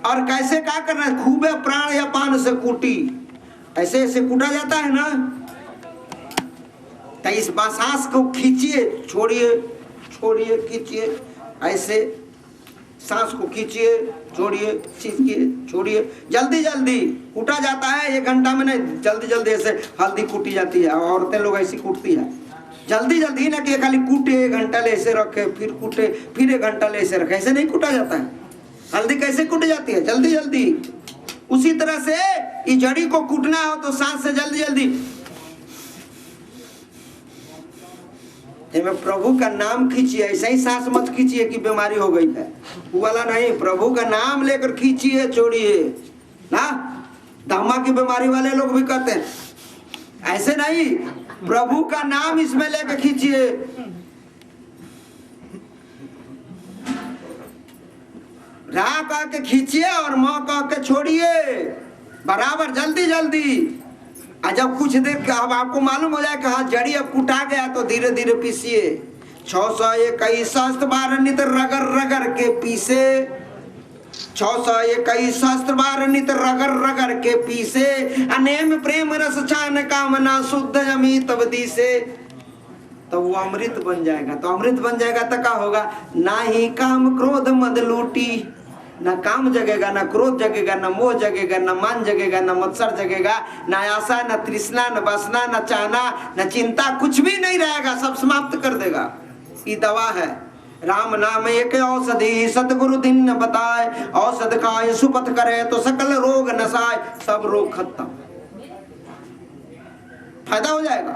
और कैसे क्या करना है, खूबे प्राण या पान से कूटी, ऐसे ऐसे कूटा जाता है ना। तो इस सांस को खींचिए, छोड़िए, छोड़िए, खींचिए, ऐसे सांस को खींचिए, छोड़िए, खींचिए, छोड़िए, जल्दी जल्दी कूटा जाता है। 1 घंटा में नहीं, जल्दी जल्दी ऐसे हल्दी कूटी जाती है। औरतें लोग ऐसी कूटती है जल्दी जल्दी, ना कि खाली कूटे 1 घंटा ले ऐसे रखे, फिर कूटे, फिर 1 घंटा ले ऐसे रखे, ऐसे नहीं कूटा जाता है। हल्दी कैसे कूटी जाती है, जल्दी जल्दी। उसी तरह से इस जड़ी को कूटना हो तो सांस से जल्दी जल्दी। में प्रभु का नाम खींचिए, ऐसा ही सांस मत खींचिए कि बीमारी हो गई है, वो वाला नहीं। प्रभु का नाम लेकर खींचिए, छोड़िए ना। दमा की बीमारी वाले लोग भी कहते हैं, ऐसे नहीं, प्रभु का नाम इसमें लेकर खींचिए। रा कह के खींचिए और माँ कह के छोड़िए, बराबर जल्दी जल्दी। जब कुछ देर अब आपको मालूम हो जाए कि हाँ जड़ी अब कुटा गया तो धीरे धीरे पीसिए। 621 शास्त्र बार नित रगड़ रगड़ के पीसे, 621 शास्त्र बार नित रगड़ रगड़ के पीसे, अनेम प्रेम रस छान कामना शुद्ध अमित बदी से। तो वो अमृत बन जाएगा। तो अमृत बन जाएगा तो क्या होगा, ना ही काम क्रोध मद लूटी, ना काम जगेगा, ना क्रोध जगेगा, ना मोह जगेगा, ना मान जगेगा, ना मत्सर जगेगा, ना आशा, ना तृष्णा, ना वासना, ना चाहना, ना चिंता, कुछ भी नहीं रहेगा, सब समाप्त कर देगा। ये दवा है। राम नाम एक औषधि सतगुरु दिन न बताए, औषध खाए सुपथ करे तो सकल रोग नसाए। सब रोग खत्म, फायदा हो जाएगा।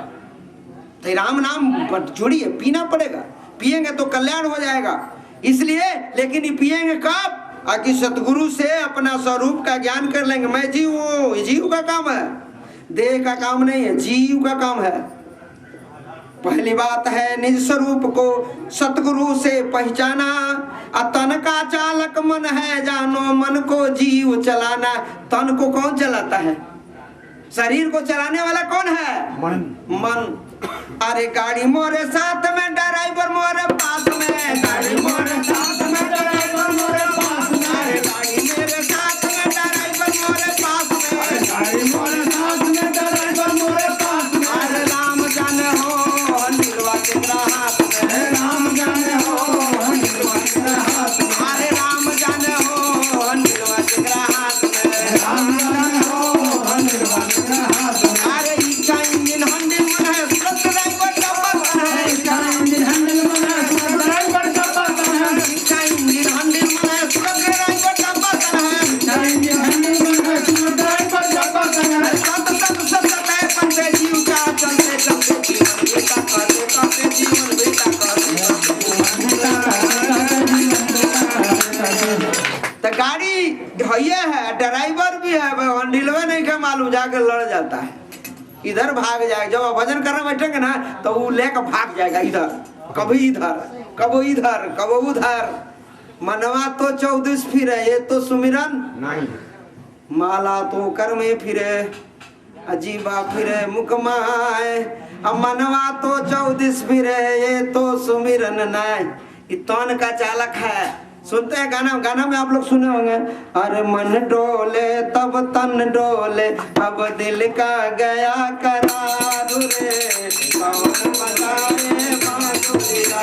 तो राम नाम जुड़िए, पीना पड़ेगा, पिएंगे तो कल्याण हो जाएगा। इसलिए, लेकिन ये पिएंगे कब, आकि सतगुरु से अपना स्वरूप का ज्ञान कर लेंगे। मैं जीव हूँ, जीव का काम है, देह का काम नहीं है, जीव का काम है। पहली बात है निज स्वरूप को सतगुरु से पहचाना, तन का चालक मन है जानो, मन को जीव चलाना। तन को कौन चलाता है, शरीर को चलाने वाला कौन है, मन। अरे गाड़ी मोरे साथ में, ड्राइवर मोरे पास में, गाड़ी मोरे साथ में, ड्राइवर मोरे पास में, अरे गाड़ी मेरे साथ में, ड्राइवर मोरे पास में, अरे गाड़ी मोरे साथ में, ड्राइवर मोरे पास में। अरे राम जाने हो नीलवा तेरा हाथ में, राम जाने हो नीलवा तेरा हाथ में, अरे राम जाने हो नीलवा तेरा हाथ में, राम जाने हो नीलवा तेरा हाथ में। अरे इच्छा इंजन हंडी मन है, ड्राइवर डब्बा है, इच्छा इंजन हंडी मन है, ड्राइवर डब्बा है, इच्छा इंजन हंडी मन है, ड्राइवर डब्बा है, इच्छा इंजन हंडी मन है, ड्राइवर डब्बा है। सत सत सत है पंचे जीव का चलते चलते जीवन बेटा करते करते, जीवन बेटा करते तो गाड़ी है, ड्राइवर भी है, हंडिलवे नहीं का मालूम, जाकर लड़ जाता है, इधर भाग जाएगा। जब भजन करने बैठेंगे ना तो वो लेकर भाग जाएगा, इधर कभी इधर, कबो इधर, कबो उधर। मनवा तो 14 फिरे, ये तो सुमिरन नहीं, माला तो कर में फिरे, अजीबा फिरे मुकमाए। अब मनवा तो 14 फिरे, ये तो सुमिरन नहीं। ये तन का चालक है। सुनते हैं गाना, गाना में आप लोग सुने होंगे, अरे मन डोले तब तन डोले, अब दिल का गया करार रे, कौन बताए बांसुरिया।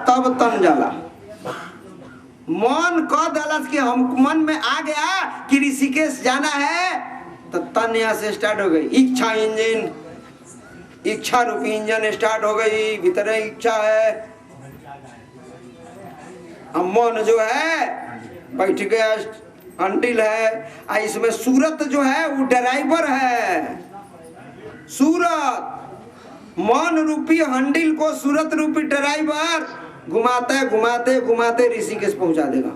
तब तन जाला, मन क दलस के हम मन में आ गया कि ऋषिकेश जाना है, तो तन यहाँ से स्टार्ट हो गई। इच्छा इंजन, इच्छा रूपी इंजन स्टार्ट हो गई, भीतर इच्छा है। अब मन जो है बैठ गया, हंडिल है, इसमें सूरत जो है वो ड्राइवर है। सूरत, मन रूपी हंडिल को सूरत रूपी ड्राइवर घुमाते घुमाते घुमाते ऋषिकेश पहुंचा देगा।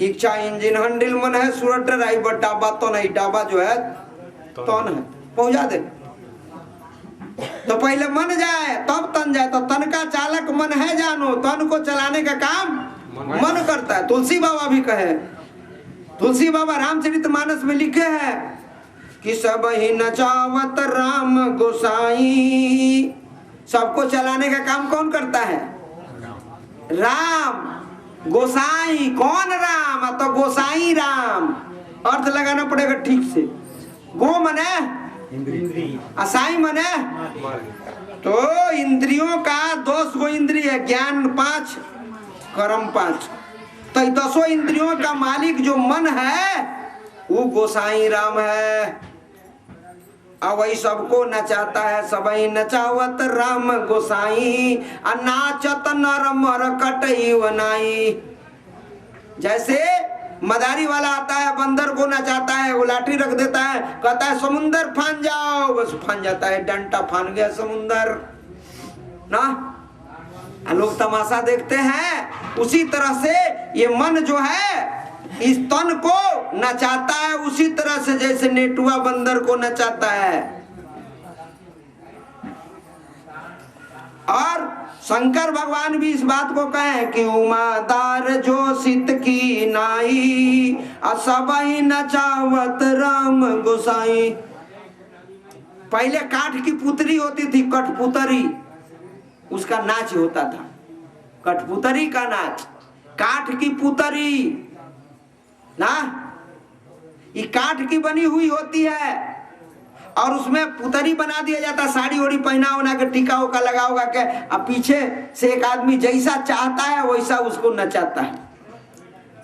इच्छा इंजन हंडिल मन है सूरत डराई बट डाबा तो नहीं, डाबा जो है तन है, पहुंचा दे। तो पहले मन जाए तब तन जाए, तो तन का चालक मन है जानो, तन को चलाने का काम मन करता है। तुलसी बाबा भी कहे, तुलसी बाबा रामचरितमानस में लिखे हैं कि सब ही नचावत राम गोसाई। सबको चलाने का काम कौन करता है? राम। गोसाई कौन? राम। तो गोसाई राम अर्थ लगाना पड़ेगा ठीक से। गो मने असाई मने, तो इंद्रियों का 10 गो इंद्रिय है, ज्ञान 5 कर्म 5, तो 10 इंद्रियों का मालिक जो मन है वो गोसाई राम है। और वही सबको नचाता है, सबई नचावत राम गोसाई, नाचत नर मर कटई वनाई। जैसे मदारी वाला आता है, बंदर को नचाता है, वो लाठी रख देता है, कहता है समुंदर फान जाओ, बस फान जाता है, डंटा फान गया समुंदर ना। लोग तमाशा देखते हैं। उसी तरह से ये मन जो है इस तन को नचाता है, उसी तरह से जैसे नेटुआ बंदर को नचाता है। और शंकर भगवान भी इस बात को कहे कि उमादार जो सित की नाई, सबई नचावत राम गोसाई। पहले काठ की पुतरी होती थी, कठपुतरी, उसका नाच होता था, कठपुतरी का नाच। काठ की पुतरी ना, ये काठ की बनी हुई होती है और उसमें पुतरी बना दिया जाता है, साड़ी ओड़ी पहना उना के टीका उका लगा उगा के, अब पीछे से एक आदमी जैसा चाहता है वैसा उसको नचाता है,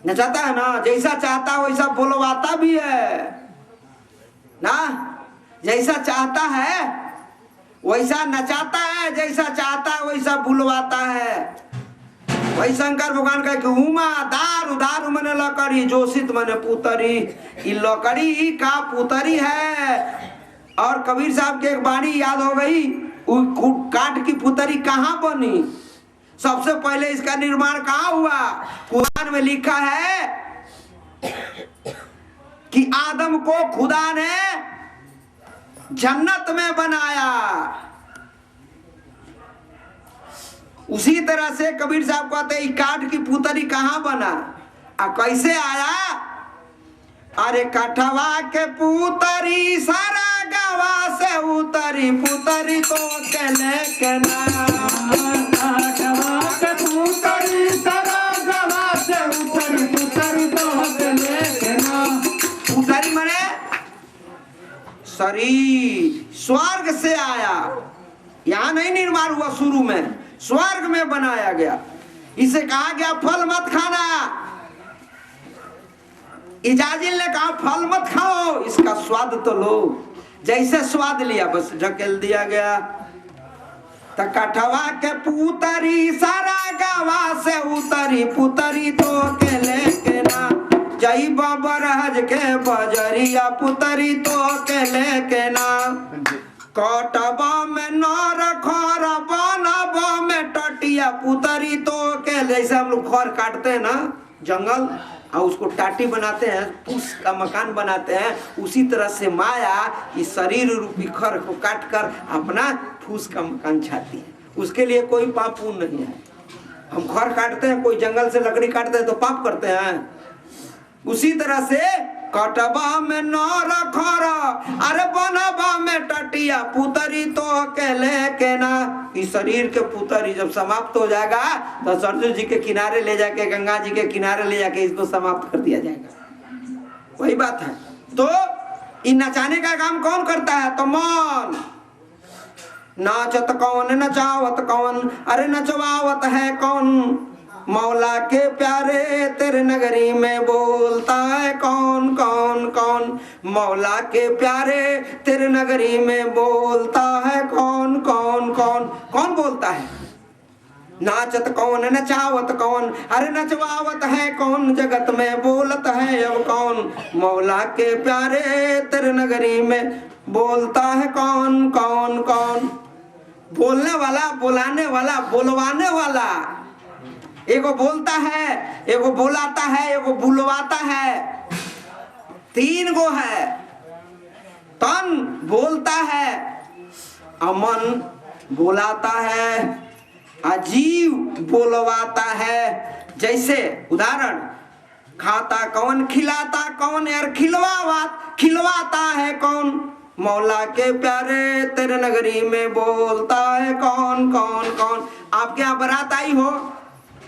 नचाता है ना, जैसा चाहता है वैसा बुलवाता भी है ना, जैसा चाहता है वैसा नचाता है, जैसा चाहता है वैसा बुलवाता है। वही शंकर भगवान का कि उमा दारू, दारू मने लकड़ी, जोशित मने पुतरी, ये लकड़ी का पुतरी है। और कबीर साहब के एक वाणी याद हो गई, काठ की पुतरी कहाँ बनी? सबसे पहले इसका निर्माण कहाँ हुआ? कुरान में लिखा है कि आदम को खुदा ने जन्नत में बनाया। उसी तरह से कबीर साहब कहते हैं काठ की पुतरी कहाँ बना और कैसे आया? अरे काठवा के पुतरी सारा गावा से उतरी, पुतरी तो के लेके ना, काठवा के पुतरी सारा गावा से उतरी, पुतरी तो के लेके ना। पुतरी माने शरीर, स्वर्ग से आया, यहाँ नहीं निर्माण हुआ, शुरू में स्वर्ग में बनाया गया। इसे कहा गया फल मत खाना। इजाजिल ने कहा फल मत खाओ, इसका स्वाद तो लो। जैसे स्वाद लिया बस ढकेल दिया गया। तो कठवा के पुतरी सारा गावा से उतरी, पुतरी तो के लेके ना, जई बरहज के बजरिया, पुतरी तो के लेके ना। कटबा में नर खर बनबा में टटिया, पुतरी तो के, जैसे हम लोग खर काटते हैं ना जंगल और उसको टाटी बनाते हैं, फूस का मकान बनाते हैं, उसी तरह से माया इस शरीर रूपी खर को काट कर अपना फूस का मकान छाती है। उसके लिए कोई पाप पुण्य नहीं है। हम खर काटते हैं, कोई जंगल से लकड़ी काटते हैं तो पाप करते हैं। उसी तरह से कटबा में नर खर, अरे बनबा में टटिया, पुतरी तो के लेके ना। इस शरीर के पुतरी जब समाप्त हो जाएगा तो सरजू जी के किनारे ले जाके, गंगा जी के किनारे ले जाके इसको समाप्त कर दिया जाएगा। वही बात है। तो इन नचाने का काम कौन करता है? तो मन। नाचत कौन नचावत कौन, अरे नचवावत है कौन? मौला के प्यारे तेरे नगरी में बोलता है कौन कौन कौन? मौला के प्यारे तेरे नगरी में बोलता है कौन कौन कौन? कौन बोलता है? नाचत कौन नचावत कौन, अरे नचवावत है कौन? जगत में बोलत है अब कौन? मौला के प्यारे तेरे नगरी में बोलता है कौन कौन कौन? बोलने वाला, बुलाने वाला, बुलवाने वाला, एगो बोलता है, एगो बोलाता है, एगो बुलवाता है, तीन गो है। तन बोलता है, अमन बोलाता है, अजीव बोलवाता है। जैसे उदाहरण, खाता कौन, खिलाता कौन, यार खिलवाता है कौन, मौला के प्यारे तेरे नगरी में बोलता है कौन कौन कौन। आपके यहाँ बारात आई हो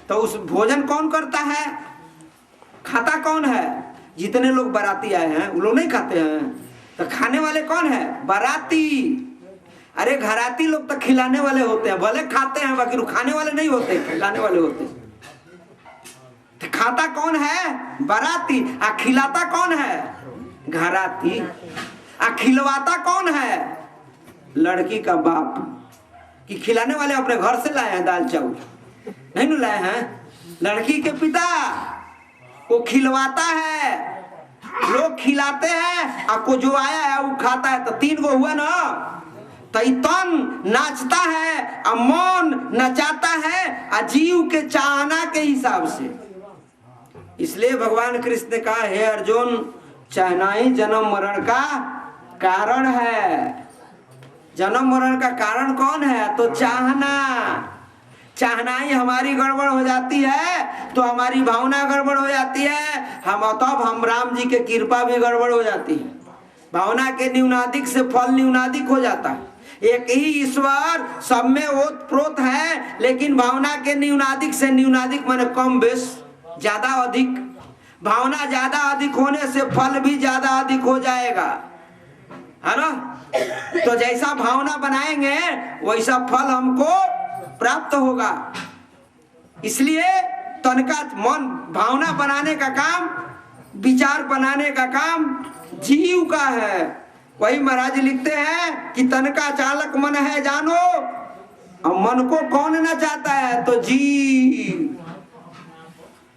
तो उस भोजन कौन करता है, खाता कौन है? जितने लोग बाराती आए हैं वो लोग नहीं खाते हैं, तो खाने वाले कौन है? बाराती। अरे घराती लोग तो खिलाने वाले होते हैं, भले खाते हैं बाकी खाने वाले नहीं होते, खिलाने वाले होते हैं। तो खाता कौन है? बाराती। आ खिलाता कौन है? घराती। आ खिलवाता कौन है? लड़की का बाप। कि खिलाने वाले अपने घर से लाए हैं दाल चावल, नहीं न लाए हैं। लड़की के पिता वो खिलवाता है, लोग खिलाते हैं, आपको जो आया है वो खाता है। तो तीन गो हुआ ना। तन नाचता है, मन नचाता है, अजीव के चाहना के हिसाब से। इसलिए भगवान कृष्ण ने कहा, हे अर्जुन, चाहना ही जन्म मरण का कारण है। जन्म मरण का कारण कौन है? तो चाहना। चाहना ही हमारी गड़बड़ हो जाती है तो हमारी भावना गड़बड़ हो जाती है, हम राम जी के कृपा भी गड़बड़ हो जाती है। भावना के न्यूनाधिक से फल न्यूनाधिक हो जाता है। एक ही ईश्वर सब में ओतप्रोत है, लेकिन भावना के न्यूनाधिक से न्यूनाधिक माने कम बेश, ज्यादा अधिक। भावना ज्यादा अधिक होने से फल भी ज्यादा अधिक हो जाएगा, है ना। तो जैसा भावना बनाएंगे वैसा फल हमको प्राप्त होगा। इसलिए तनका मन, भावना बनाने का काम, विचार बनाने का काम जीव का है। वही महाराज लिखते हैं कि तन का चालक मन है जानो, और मन को कौन न चाहता है? तो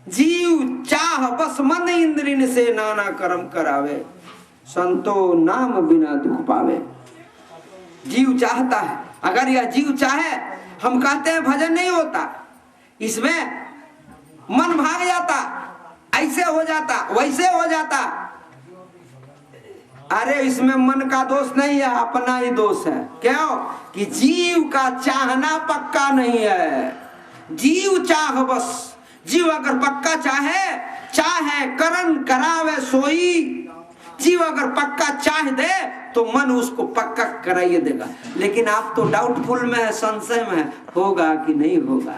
जीव चाह बस मन इंद्रिन से नाना कर्म करावे, संतो नाम बिना दुख पावे। जीव चाहता है। अगर यह जीव चाहे, हम कहते हैं भजन नहीं होता, इसमें मन भाग जाता, ऐसे हो जाता, वैसे हो जाता। अरे इसमें मन का दोष नहीं है, अपना ही दोष है। क्यों? कि जीव का चाहना पक्का नहीं है। जीव चाह बस। जीव अगर पक्का चाहे करन करावे सोई। जीव अगर पक्का चाह दे तो मन उसको पक्का कराइए देगा। लेकिन आप तो डाउटफुल में है, संशय में है, होगा कि नहीं होगा,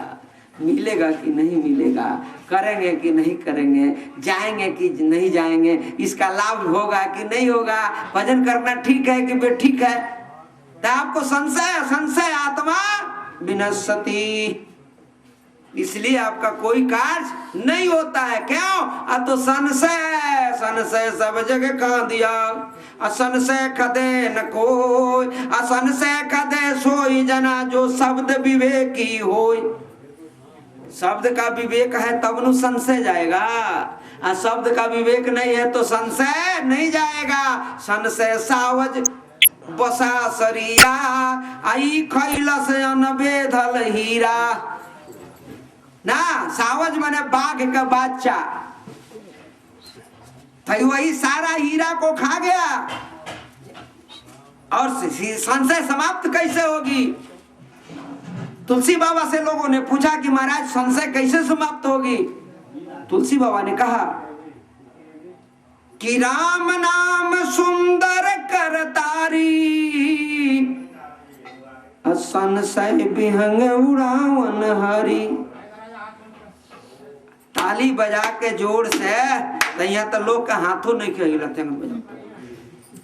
मिलेगा कि नहीं मिलेगा, करेंगे कि नहीं करेंगे, जाएंगे कि नहीं जाएंगे, इसका लाभ होगा कि नहीं होगा, भजन करना ठीक है कि बेठीक है। तो आपको संशय आत्मा विनश्यति। इसलिए आपका कोई कार्य नहीं होता है। क्यों? तो संशय सब जगह कहा दिया। असंशय कदे न कोई, असंशय कदे सोई जना जो शब्द विवेकी होय। शब्द का विवेक है तब नु संशय जाएगा, और शब्द का विवेक नहीं है तो संशय नहीं जाएगा। संशय सावज बसा शरीरा, आई खैलस अनबेधल हीरा। ना सावज माने बाघ का बच्चा, वही सारा हीरा को खा गया। और संशय समाप्त कैसे होगी? तुलसी बाबा से लोगों ने पूछा कि महाराज संशय कैसे समाप्त होगी? तुलसी बाबा ने कहा कि राम नाम सुंदर करतारी, संशय विहंग उड़ावन हरी। ताली बजा के जोर से यहाँ तो लोग का हाथों नहीं हिलते हैं।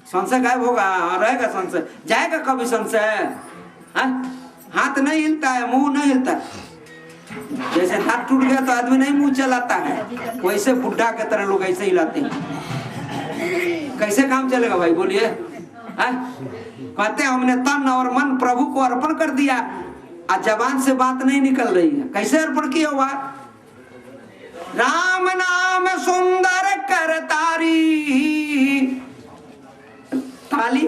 संशय गायब होगा, रहेगा संशय, जाएगा कभी संशय? हाथ नहीं हिलता है, मुंह नहीं हिलता। जैसे हाथ टूट गया तो आदमी नहीं मुंह चलाता है, वैसे बुढ़ा के तरह लोग ऐसे हिलाते हैं। कैसे काम चलेगा भाई बोलिए? कहते हैं हमने तन और मन प्रभु को अर्पण कर दिया, आज जबान से बात नहीं निकल रही है। कैसे अर्पण किया हुआ? राम नाम सुंदर करतारी। ताली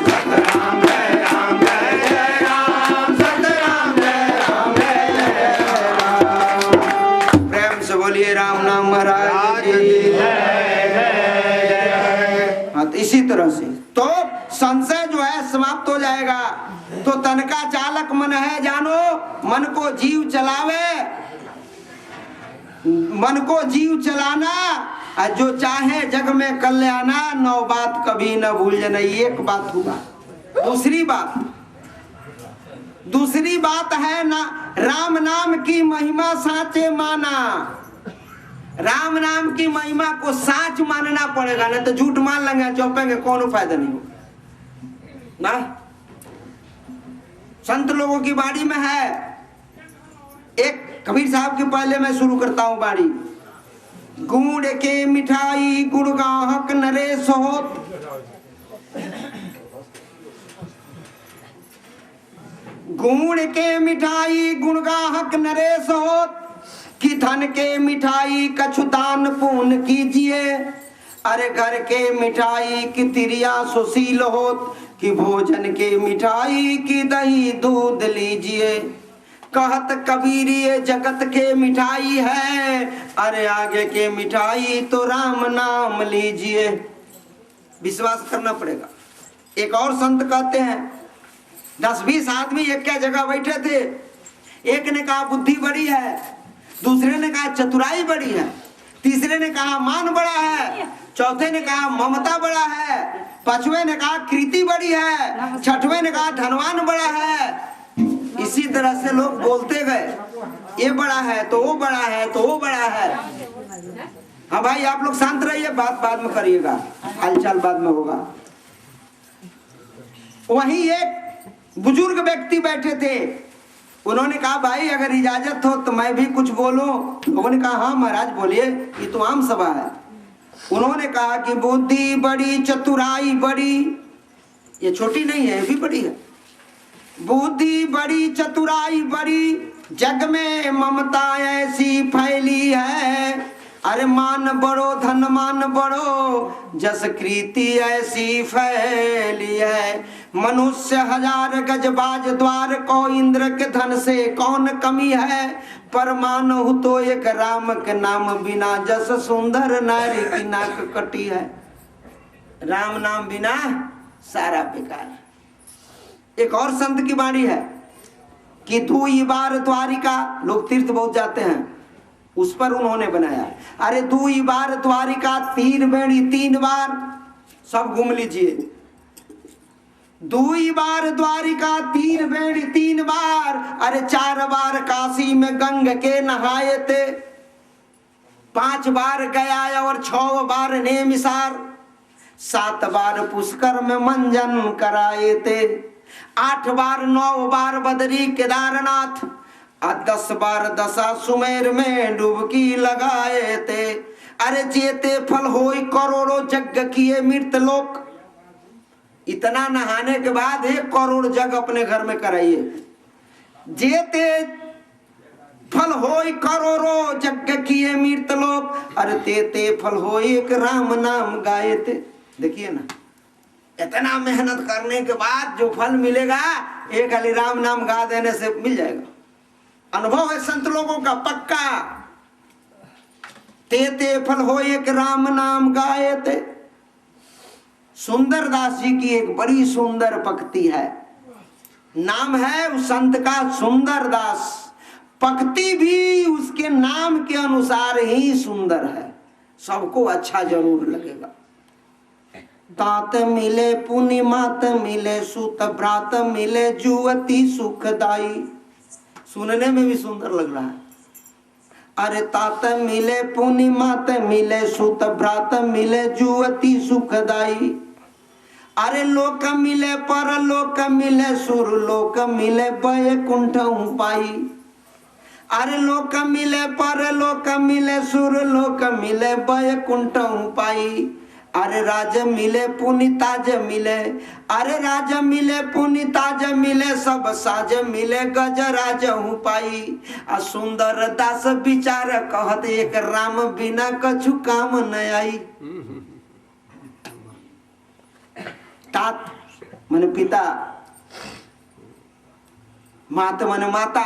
सतराम जय राम जय जय राम, सतराम जय राम जय जय राम। प्रेम से बोलिए राम नाम महाराज की हाँ। तो इसी तरह से तो संशय जो है समाप्त हो जाएगा। तो तन का चालक मन है जानो, मन को जीव चलावे, मन को जीव चलाना और जो चाहे जग में कल्याणा, नौ बात कभी न भूल जाना। एक बात हुआ। दूसरी बात है ना, राम नाम की महिमा साचे माना। राम नाम की महिमा को साच मानना पड़ेगा, नहीं तो झूठ मान लेंगे चौपेंगे, कौन फायदा नहीं होगा ना। संत लोगों की बाड़ी में है, एक कबीर साहब के पहले मैं शुरू करता हूं बाड़ी। गुड़ के मिठाई गुड़गाहक नरेश होत, गुड़ के मिठाई गुणगाहक नरेश होत, कि धन के मिठाई कछु दान पुण्य कीजिए। अरे घर के मिठाई की तिरिया सुशील होत, कि भोजन के मिठाई की दही दूध लीजिए। कहत कबीर ये जगत के मिठाई है, अरे आगे के मिठाई तो राम नाम लीजिए। विश्वास करना पड़ेगा। एक और संत कहते हैं 10-20 आदमी एक क्या जगह बैठे थे, एक ने कहा बुद्धि बड़ी है, दूसरे ने कहा चतुराई बड़ी है, तीसरे ने कहा मान बड़ा है, चौथे ने कहा ममता बड़ा है, पांचवें ने कहा कृति बड़ी है, छठवें ने कहा धनवान बड़ा है। इसी तरह से लोग बोलते गए, ये बड़ा है तो वो बड़ा है तो वो बड़ा है। हाँ भाई आप लोग शांत रहिए, बात बाद में करिएगा, हालचाल बाद में होगा। वहीं एक बुजुर्ग व्यक्ति बैठे थे, उन्होंने कहा भाई अगर इजाजत हो तो मैं भी कुछ बोलूं। लोगों ने कहा हाँ महाराज बोलिए, ये तो आम सभा है। उन्होंने कहा कि बुद्धि बड़ी चतुराई बड़ी, ये छोटी नहीं है, ये भी बड़ी है। बुद्धि बड़ी चतुराई बड़ी, जग में ममता ऐसी फैली है। अरे मान बड़ो धन मान बड़ो, जस कृति ऐसी फैली है। मनुष्य 1000 गज बाज द्वार को, इंद्र के धन से कौन कमी है। पर मानहु तो एक राम के नाम बिना, जस सुंदर नारी की नाक कटी है। राम नाम बिना सारा बेकार। एक और संत की वाणी है कि तू ये बार द्वारिका, लोग तीर्थ बहुत जाते हैं, उस पर उन्होंने बनाया। अरे तू ये बार द्वारिका 3 बेड़ी 3 बार, सब घूम लीजिए। दुई बार द्वारिका 3 बेड़ी 3 बार, अरे 4 बार काशी में गंग के नहाए थे, 5 बार गया और 6 बार नेमिसार, 7 बार पुष्कर में मंजन कराए थे, 8 बार 9 बार बद्री केदारनाथ, 10 बार दशा सुमेर में डुबकी लगाए थे। अरे जेते फल होई करोड़ों यज्ञ किए मृत लोक। इतना नहाने के बाद 1 करोड़ जग अपने घर में कराइए। जेते फल होई करोड़ों यज्ञ किए मृत लोक, अरे तेते फल होई एक राम नाम गाए थे। देखिए ना, इतना मेहनत करने के बाद जो फल मिलेगा, एक खाली राम नाम गा देने से मिल जाएगा। अनुभव है संत लोगों का पक्का। तेते फल हो एक राम नाम गाए थे। सुंदर दास जी की एक बड़ी सुंदर पंक्ति है, नाम है उस संत का सुंदर दास। पंक्ति भी उसके नाम के अनुसार ही सुंदर है, सबको अच्छा जरूर लगेगा। तात मिले पुनि मात मिले, सुत भ्रात मिले जुवती सुखदाई। सुनने में भी सुंदर लग रहा है। अरे तात मिले पुनि मात मिले, सुत भ्रात मिले जुवती सुखदाई। अरे लोक मिले पर लोक मिले, सुर लोक मिले बैकुंठ पाई। अरे लोक मिले पर लोक मिले, सुर लोक मिले बैकुंठ पाई। अरे राज मिले पुनि ताज मिले, अरे राज मिले पुनि ताज मिले, सब साज मिले गज राज हूँ पाई। आ सुंदर दास विचार कहत, एक राम बिना कछु काम न आई। तात माने पिता, मात माने माता,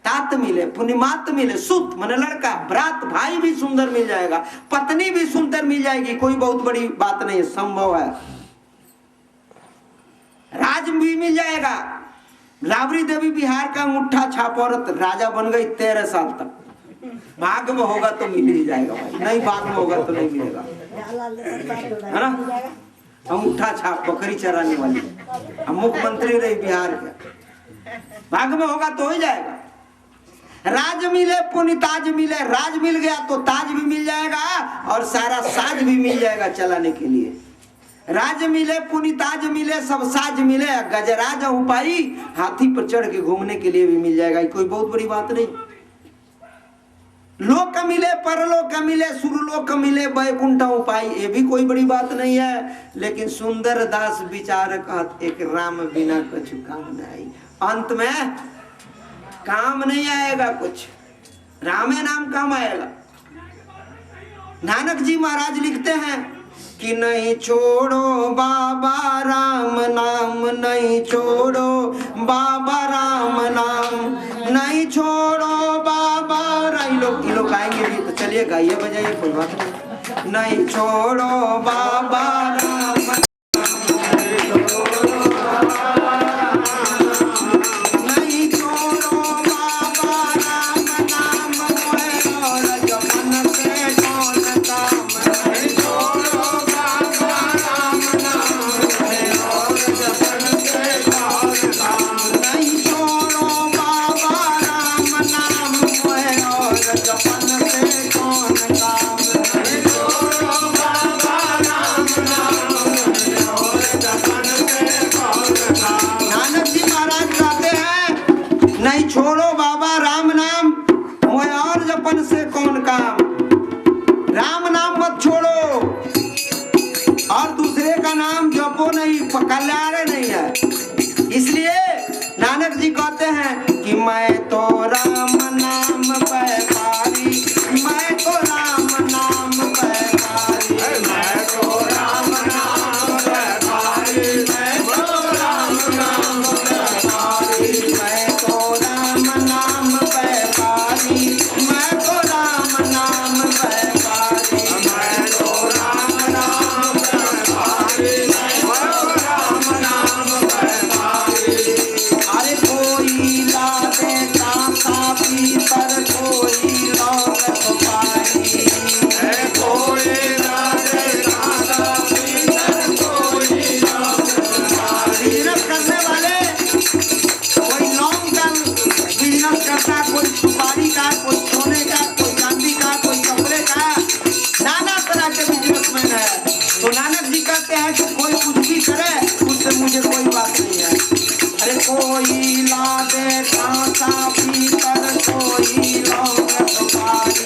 तात मिले पुनि मात मिले, सुत माने लड़का, भ्रात भाई भी सुंदर मिल जाएगा, पत्नी भी सुंदर मिल जाएगी, कोई बहुत बड़ी बात नहीं है, संभव है। राज भी मिल जाएगा। राबड़ी देवी बिहार का अंगूठा छाप औरत राजा बन गई 13 साल तक। भाग में होगा तो मिल ही जाएगा भाई, नहीं भाग में होगा तो नहीं मिलेगा, है ना। अंगूठा छाप बकरी चराने वाली, हम मुख्यमंत्री रही बिहार के, भाग में होगा तो हो जाएगा। राज मिले पुनि ताज मिले, राज मिल गया तो ताज भी मिल जाएगा और सारा साज भी मिल जाएगा चलाने के लिए। राज मिले पुनि ताज मिले, सब साज मिले, गजराज उपाई, हाथी पर चढ़ के घूमने के लिए भी मिल जाएगा, कोई बहुत बड़ी बात नहीं। लोक मिले, परलोक मिले, सुरलोक मिले, वैकुंठ उपाय, ये भी कोई बड़ी बात नहीं है। लेकिन सुंदर दास विचार कहत एक राम बिना कुछ काम नहीं। अंत में काम नहीं आएगा कुछ, रामे नाम काम आएगा। नानक जी महाराज लिखते हैं कि नहीं छोड़ो बाबा राम नाम, नहीं छोड़ो बाबा राम नाम, नहीं छोड़ो बाबा। ये लोग गाएंगे भी तो चलिए गाइए बजाइए, कोई बात नहीं। नहीं छोड़ो बाबा राम, नहीं छोड़ो बाबा राम नाम, और जपन से कौन काम। नहीं छोड़ो बाबा राम नाम, और जपन से कौन काम। नहीं छोड़ो बाबा राम नाम, और जपन से कौन काम। नहीं छोड़ो बाबा राम नाम, और जपन से कौन काम। नानक जी महाराज कहते हैं नहीं छोड़ो बाबा राम नाम, मोह और जपन से कौन काम। राम नाम मत छोड़ो और दूसरे का नाम जपो नहीं, कल्याण नहीं है। इसलिए नानक जी कहते हैं कि मैं तो राम नाम व्यापारी, मैं तो राम नाम व्यापारी, मैं तो राम नाम व्यापारी, मैं तो राम नाम व्यापारी, मैं तो राम नाम व्यापारी, मैं तो राम नाम व्यापारी, मैं तो राम नाम व्यापारी, मैं तो राम नाम व्यापारी। अरे कोई ला देता था पीतर, कोई लौट पाई, कोई ला देता था पीतर, कोई लौट पाई। बिजनेस करने वाले कोई लौंग का बिजनेस करता, कोई सुपारी का, कोई सोने का, कोई चांदी का, कोई कपड़े का, नाना तरह के बिजनेसमैन है। तो नानक जी कहते हैं कि कोई कुछ भी करे उससे मुझे कोई बात नहीं है। अरे कोई ला दे कांसा पीतर, कोई लौंग सुपारी,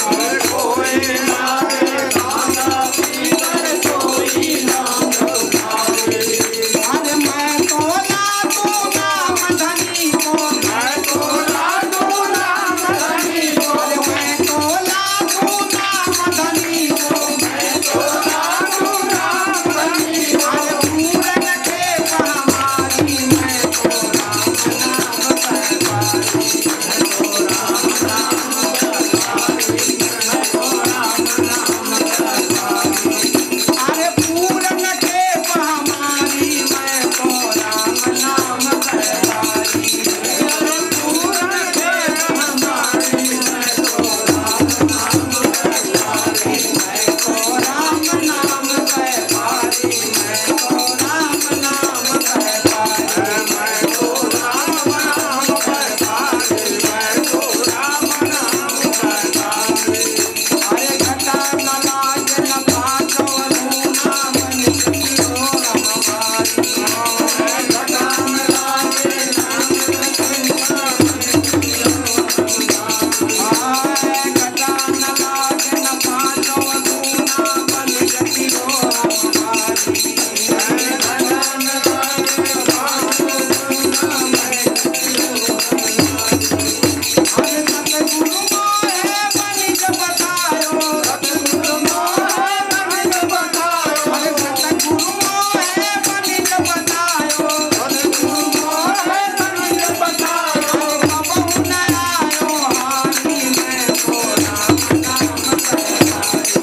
अरे कोई ला दे कांसा पीतर, कोई लौंग सुपारी। अरे मैं तो ला दूं नाम धनी को, मैं तो ला दूं नाम धनी को, अरे मैं तो ला दूं नाम धनी को, मैं तो ला दूं नाम धनी को। अरे पूरन के हमारी, मैं तो राम नाम व्यापारी, मैं तो राम नाम व्यापारी, मैं तो राम नाम व्यापारी। अरे पूरन के हमारी, मैं तो राम नाम व्यापारी, अरे पूरन के हमारी, मैं तो राम नाम व्यापारी, मैं तो राम नाम व्यापारी, मैं तो राम नाम व्यापारी, मैं तो राम नाम व्यापारी, मैं तो राम नाम व्यापारी। अरे घटा न लागे न पाछो लूना, मन कियो हमारी, घटा न लागे नाम घटा न लागे न पाछो लूना, मन कियो हमारी, घटा न लागे पाछो लूना, मन अरे सतगुरु मोहे बनिक बतायो, सतगुरु मोहे बनिक बतायो, अरे सतगुरु मोहे बनिक बतायो, सतगुरु मोहे बनिक बतायो। कबहु न आयो हानि, मैं तो राम नाम व्यापारी,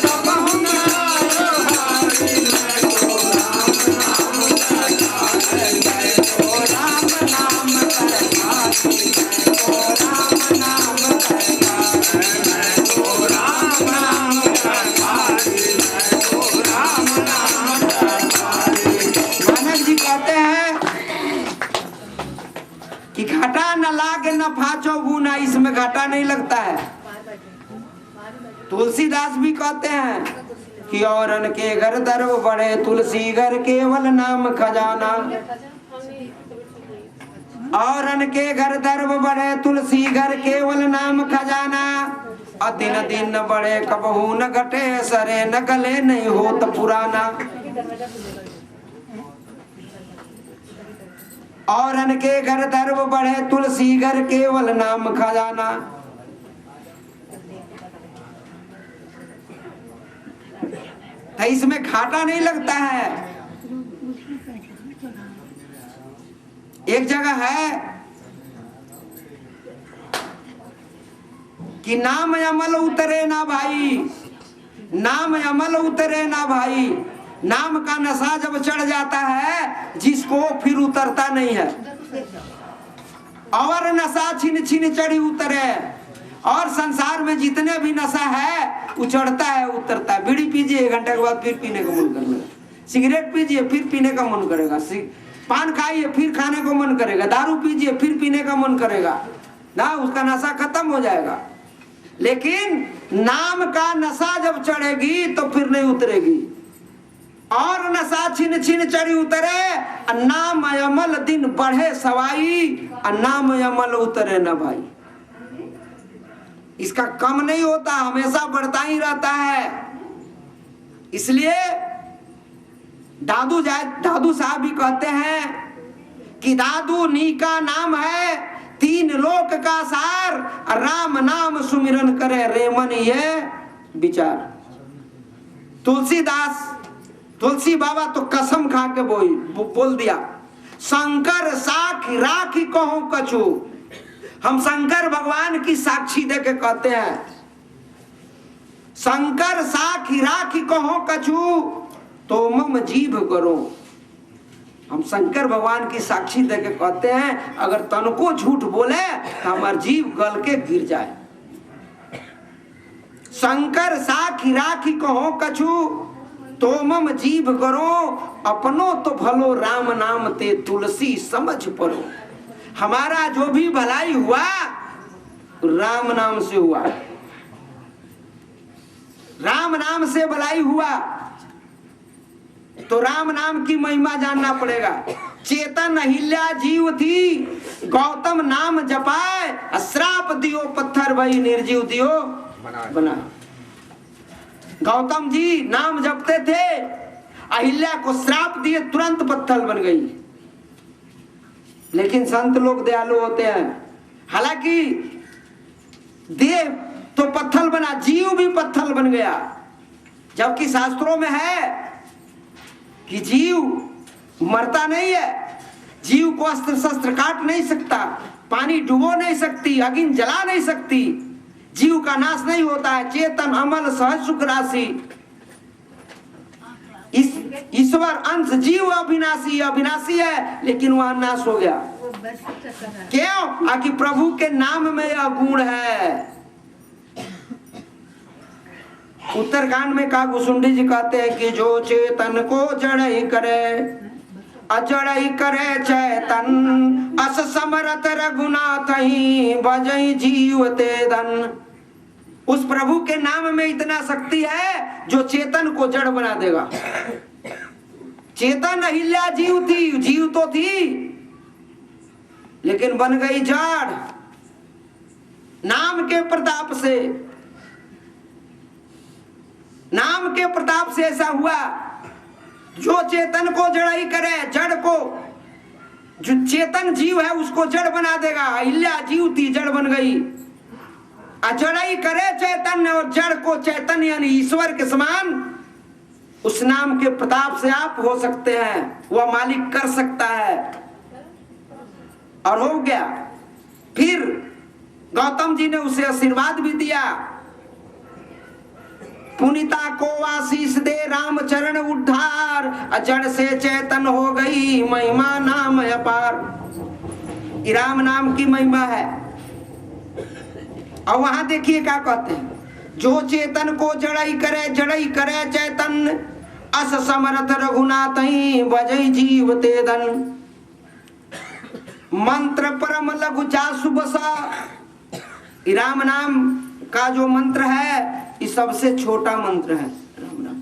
कबहु न आयो हानि, मैं तो राम नाम व्यापारी, मैं तो राम नाम व्यापारी, मैं तो राम नाम व्यापारी, मैं तो राम नाम व्यापारी, मैं तो राम नाम व्यापारी। नानक जी कहते हैं कि घाटा न लागे न फाचो गुना, इसमें घाटा नहीं लगता है। तुलसीदास भी कहते हैं कि औरन के घर दरो बड़े, तुलसी घर केवल नाम खजाना। औरन के घर दर्ब बढ़े तुलसी घर केवल नाम खजाना। और दिन दिन न बढ़े कबहू न घटे सरे न गले नहीं हो तो पुराना। औरन के घर दर्ब बढ़े तुलसी घर केवल नाम खजाना। तो इसमें घाटा नहीं लगता है। एक जगह है कि नाम अमल उतरे ना भाई, नाम अमल उतरे ना भाई। नाम का नशा जब चढ़ जाता है जिसको फिर उतरता नहीं है। और नशा छिन छिन चढ़ी उतरे। और संसार में जितने भी नशा है वो चढ़ता है उतरता है। बीड़ी पीजिए 1 घंटे के बाद फिर पीने का मन करेगा, सिगरेट पीजिए फिर पीने का मन करेगा, पान खाइए फिर खाने को मन करेगा, दारू पीजिए फिर पीने का मन करेगा ना, उसका नशा खत्म हो जाएगा। लेकिन नाम का नशा जब चढ़ेगी तो फिर नहीं उतरेगी। और नशा छिन छिन चढ़ी उतरे, नाम अमल दिन बढ़े सवाई, नाम अमल उतरे न भाई। इसका कम नहीं होता, हमेशा बढ़ता ही रहता है। इसलिए दादू साहब भी कहते हैं कि दादू नी का नाम है 3 लोक का सार, राम नाम सुमिरन करे रे मन ये विचार। तुलसी बाबा तो कसम खा के बोल दिया, शंकर साखी राखी कहो कछु। हम शंकर भगवान की साक्षी दे के कहते हैं, शंकर साखी राखी कहो कछु तो मम जीभ करो। हम शंकर भगवान की साक्षी दे के कहते हैं, अगर तन को झूठ बोले तो हमार जीभ गल के गिर जाए। शंकर साखी राखी कहो कछु तो मम जीभ करो, अपनो तो भलो राम नाम ते तुलसी समझ पड़ो। हमारा जो भी भलाई हुआ राम नाम से हुआ, राम नाम से भलाई हुआ। तो राम नाम की महिमा जानना पड़ेगा। चेतन अहिल्या जीव थी, गौतम नाम जपाए, श्राप दियो पत्थर भई निर्जीव दियो बना। गौतम जी नाम जपते थे, अहिल्या को श्राप दिए, तुरंत पत्थर बन गई। लेकिन संत लोग दयालु होते हैं, हालांकि देव तो पत्थर बना, जीव भी पत्थर बन गया। जबकि शास्त्रों में है कि जीव मरता नहीं है, जीव को अस्त्र शस्त्र काट नहीं सकता, पानी डुबो नहीं सकती, अग्नि जला नहीं सकती, जीव का नाश नहीं होता है। चेतन अमल सहज सुख राशि, ईश्वर अंश, जीव अविनाशी है, लेकिन वह नाश हो गया। क्यों? आकि प्रभु के नाम में यह गुण है। उत्तरकांड में का गुसुंडी जी कहते हैं कि जो चेतन को जड़ई करे, अजड़ई करे चैतन, अस समरथ रघुनाथ ही बजई जीव ते धन। उस प्रभु के नाम में इतना शक्ति है जो चेतन को जड़ बना देगा। चेतन अहिल्या जीव थी, जीव तो थी, लेकिन बन गई जड़ नाम के प्रताप से। नाम के प्रताप से ऐसा हुआ, जो चेतन को जड़ई करे, जड़ को, जो चेतन जीव है उसको जड़ बना देगा। अहिल्या जीव थी, जड़ बन गई। अजड़ई करे चैतन्य, और जड़ को चैतन्य यानी ईश्वर के समान, उस नाम के प्रताप से आप हो सकते हैं। वह मालिक कर सकता है, और हो गया। फिर गौतम जी ने उसे आशीर्वाद भी दिया, पुनिता को आशीष दे राम चरण उद्धार, जड़ से चेतन हो गई महिमा नाम अपार। राम नाम की महिमा है। और वहां देखिए क्या कहते हैं, जो चेतन को जड़ई करे चैतन, अस समरथ रघुनाथ ही बजई जीव ते धन। मंत्र परम लघु जासु बसा। राम नाम का जो मंत्र है ये सबसे छोटा मंत्र है। राम नाम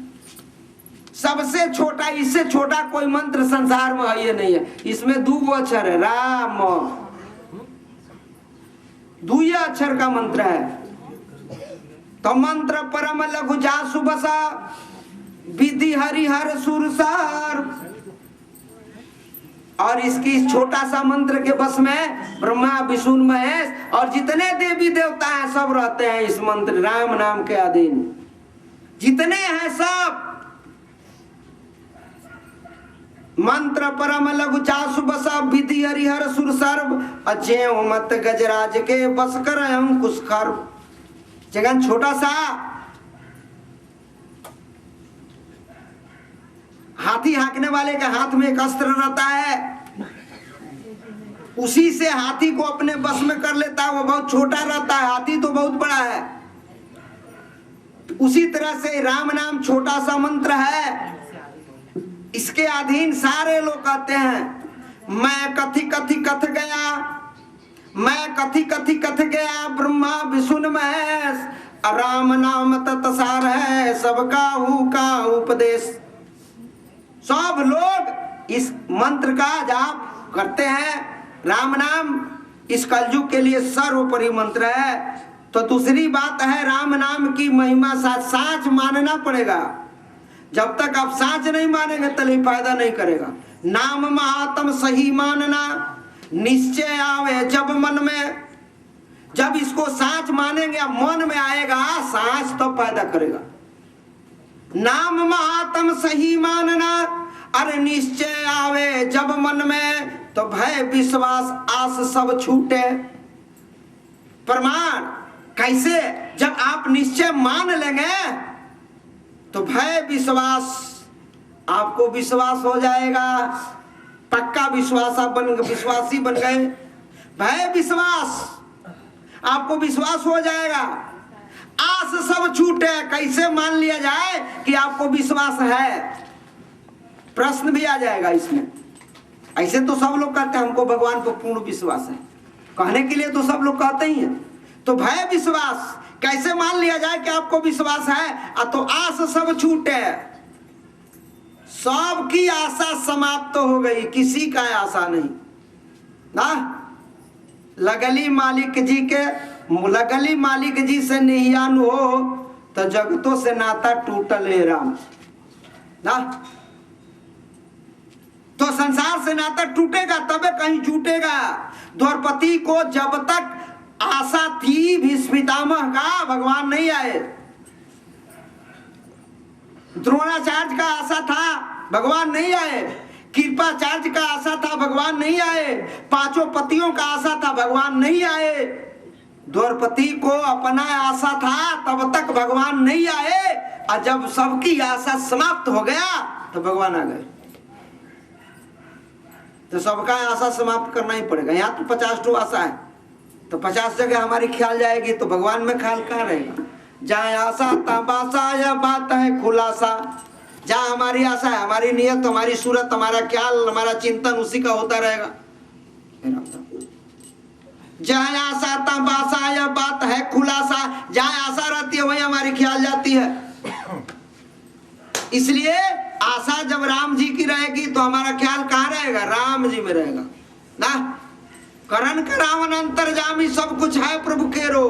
सबसे छोटा, इससे छोटा कोई मंत्र संसार में है ये नहीं है। इसमें 2 अक्षर है, राम, 2 अक्षर का मंत्र है। तो मंत्र परम लघु जासु बसा विधि हरिहर सुरसार। और इसकी इस छोटा सा मंत्र के बस में ब्रह्मा विष्णु महेश और जितने देवी देवता हैं सब रहते हैं इस मंत्र राम नाम के अधीन। जितने हैं सब। मंत्र परम लघु चासु बसा विधि हरिहर सुर सर्व अजय मत गजराज के बस कर अंकुश खर्व। जगन छोटा सा हाथी हाँकने वाले के हाथ में एक अस्त्र रहता है, उसी से हाथी को अपने बस में कर लेता है। वो बहुत छोटा रहता है, हाथी तो बहुत बड़ा है। उसी तरह से राम नाम छोटा सा मंत्र है, इसके अधीन सारे लोग कहते हैं मैं कथि कथि कथ गया, मैं कथि कथि कथ गया ब्रह्मा विष्णु महेश। राम नाम तत्सार है सबका हु का उपदेश। सब लोग इस मंत्र का जाप करते हैं। राम नाम इस कलयुग के लिए सर्वोपरि मंत्र है। तो दूसरी बात है राम नाम की महिमा साच मानना पड़ेगा। जब तक आप साच नहीं मानेंगे तभी फायदा नहीं करेगा। नाम महात्म सही मानना निश्चय आवे जब मन में। जब इसको साच मानेंगे मन में आएगा साच तो फायदा करेगा। नाम महात्म सही मानना अरे निश्चय आवे जब मन में। तो भय विश्वास आस सब छूटे। प्रमाण कैसे? जब आप निश्चय मान लेंगे तो भय विश्वास आपको विश्वास हो जाएगा। पक्का विश्वास आप विश्वासी बन गए। भय विश्वास आपको विश्वास हो जाएगा। आस सब छूटे। कैसे मान लिया जाए कि आपको विश्वास है? प्रश्न भी आ जाएगा इसमें। ऐसे तो सब लोग कहते हैं हमको भगवान पर पूर्ण विश्वास है, कहने के लिए तो सब लोग कहते ही हैं। तो भय विश्वास कैसे मान लिया जाए कि आपको विश्वास है? तो आस सब छूटे। सबकी आशा समाप्त तो हो गई, किसी का आशा नहीं ना। लगली मालिक जी के, लगली मालिक जी से निहियान हो तो जगतों से नाता टूटल है राम ना। तो संसार से नाता टूटेगा तबे कहीं जुटेगा। द्रौपदी को जब तक आशा थी भीष्म पितामह का, भगवान नहीं आए। द्रोणाचार्य का आशा था, भगवान नहीं आए। कृपाचार्य का आशा था, भगवान नहीं आए। 5 पतियों का आशा था, भगवान नहीं आए। द्रौपदी को अपना आशा था तब तक भगवान नहीं आए। और जब सबकी आशा समाप्त हो गया तो भगवान आ गए। तो सबका आशा समाप्त करना ही पड़ेगा। यहाँ तो 50 आशा है तो 50 जगह हमारी ख्याल जाएगी तो भगवान में ख्याल कहाँ रहेगा? जहाँ आशा तब आशा, यह बात है खुलासा। जहाँ हमारी आशा है, हमारी नियत, हमारी सूरत, हमारा ख्याल, हमारा चिंतन उसी का होता रहेगा। जहाँ आशा तब आशा, यह बात है खुलासा। जहाँ आशा रहती है वहीं हमारी ख्याल जाती है। इसलिए आशा जब राम जी की रहेगी तो हमारा ख्याल कहाँ रहेगा? राम जी में रहेगा ना। करण करावन अंतर्जामी सब कुछ है प्रभु केरो।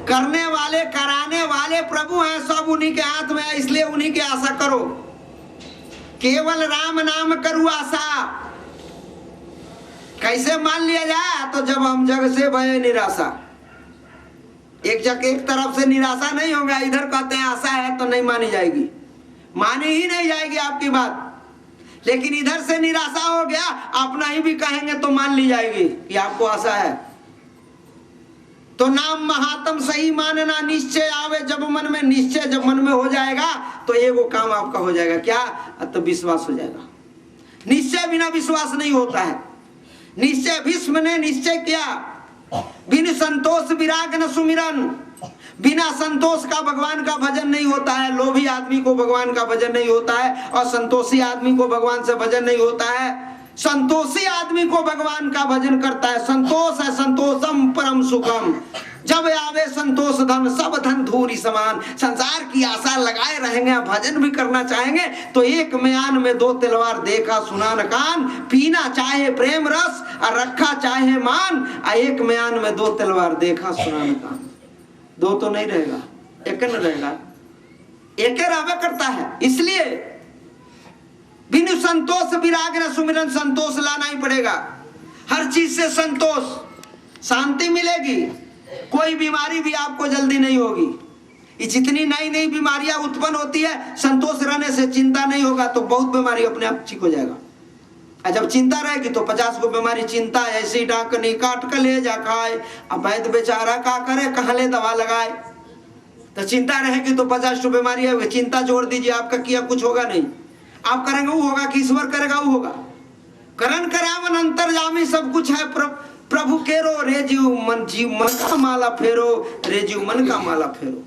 करने वाले कराने वाले प्रभु हैं, सब उन्हीं के हाथ में है। इसलिए उन्हीं की आशा करो। केवल राम नाम करो आशा। कैसे मान लिया जाए? तो जब हम जग से भय निराशा। एक तरफ से निराशा नहीं होगा। इधर कहते हैं आशा है तो नहीं मानी जाएगी, मानी ही नहीं जाएगी आपकी बात। लेकिन इधर से निराशा हो गया, अपना ही भी कहेंगे तो मान ली जाएगी कि आपको आशा है। तो नाम महात्म सही मानना निश्चय आवे जब मन में। निश्चय जब मन में हो जाएगा तो एगो काम आपका हो जाएगा, क्या? तो विश्वास हो जाएगा। निश्चय बिना विश्वास नहीं होता है। निश्चय भीष्म ने निश्चय किया, बिन संतोष विराग न सुमिरन। बिना संतोष का भगवान का भजन नहीं होता है। लोभी आदमी को भगवान का भजन नहीं होता है और संतोषी आदमी को भगवान से भजन नहीं होता है। संतोषी आदमी को भगवान का भजन करता है। संतोष है, संतोषम परम सुखम। जब जब आवे संतोष धन सब धन धूरी समान। संसार की आशा लगाए रहेंगे, भजन भी करना चाहेंगे तो एक म्यान में दो तलवार देखा सुना न कान। पीना चाहे प्रेम रस और रखा चाहे मान, एक म्यान में दो तलवार देखा सुना न कान। दो तो नहीं रहेगा, एक न रहेगा, एक रहवे करता है। इसलिए बिनु संतोष विराग न सुमिरन, संतोष लाना ही पड़ेगा। हर चीज से संतोष, शांति मिलेगी। कोई बीमारी भी आपको जल्दी नहीं होगी। ये जितनी नई नई बीमारियां उत्पन्न होती है, संतोष रहने से, चिंता नहीं होगा तो बहुत बीमारी अपने आप ठीक हो जाएगा। और जब चिंता रहेगी तो 50 को बीमारी चिंता है, ऐसी डाकनी काट कर ले जा खाए। अब वैद्य बेचारा क्या करे, कहाँ ले दवा लगाए। तो चिंता रहेगी तो 50 तो बीमारी है। चिंता जोड़ दीजिए, आपका किया कुछ होगा नहीं। आप करेंगे वो होगा कि ईश्वर करेगा वो होगा। करण करावन अंतर्यामी सब कुछ है प्रभु केरो। रे जीव मन का माला फेरो, रे जीव मन का माला फेरो।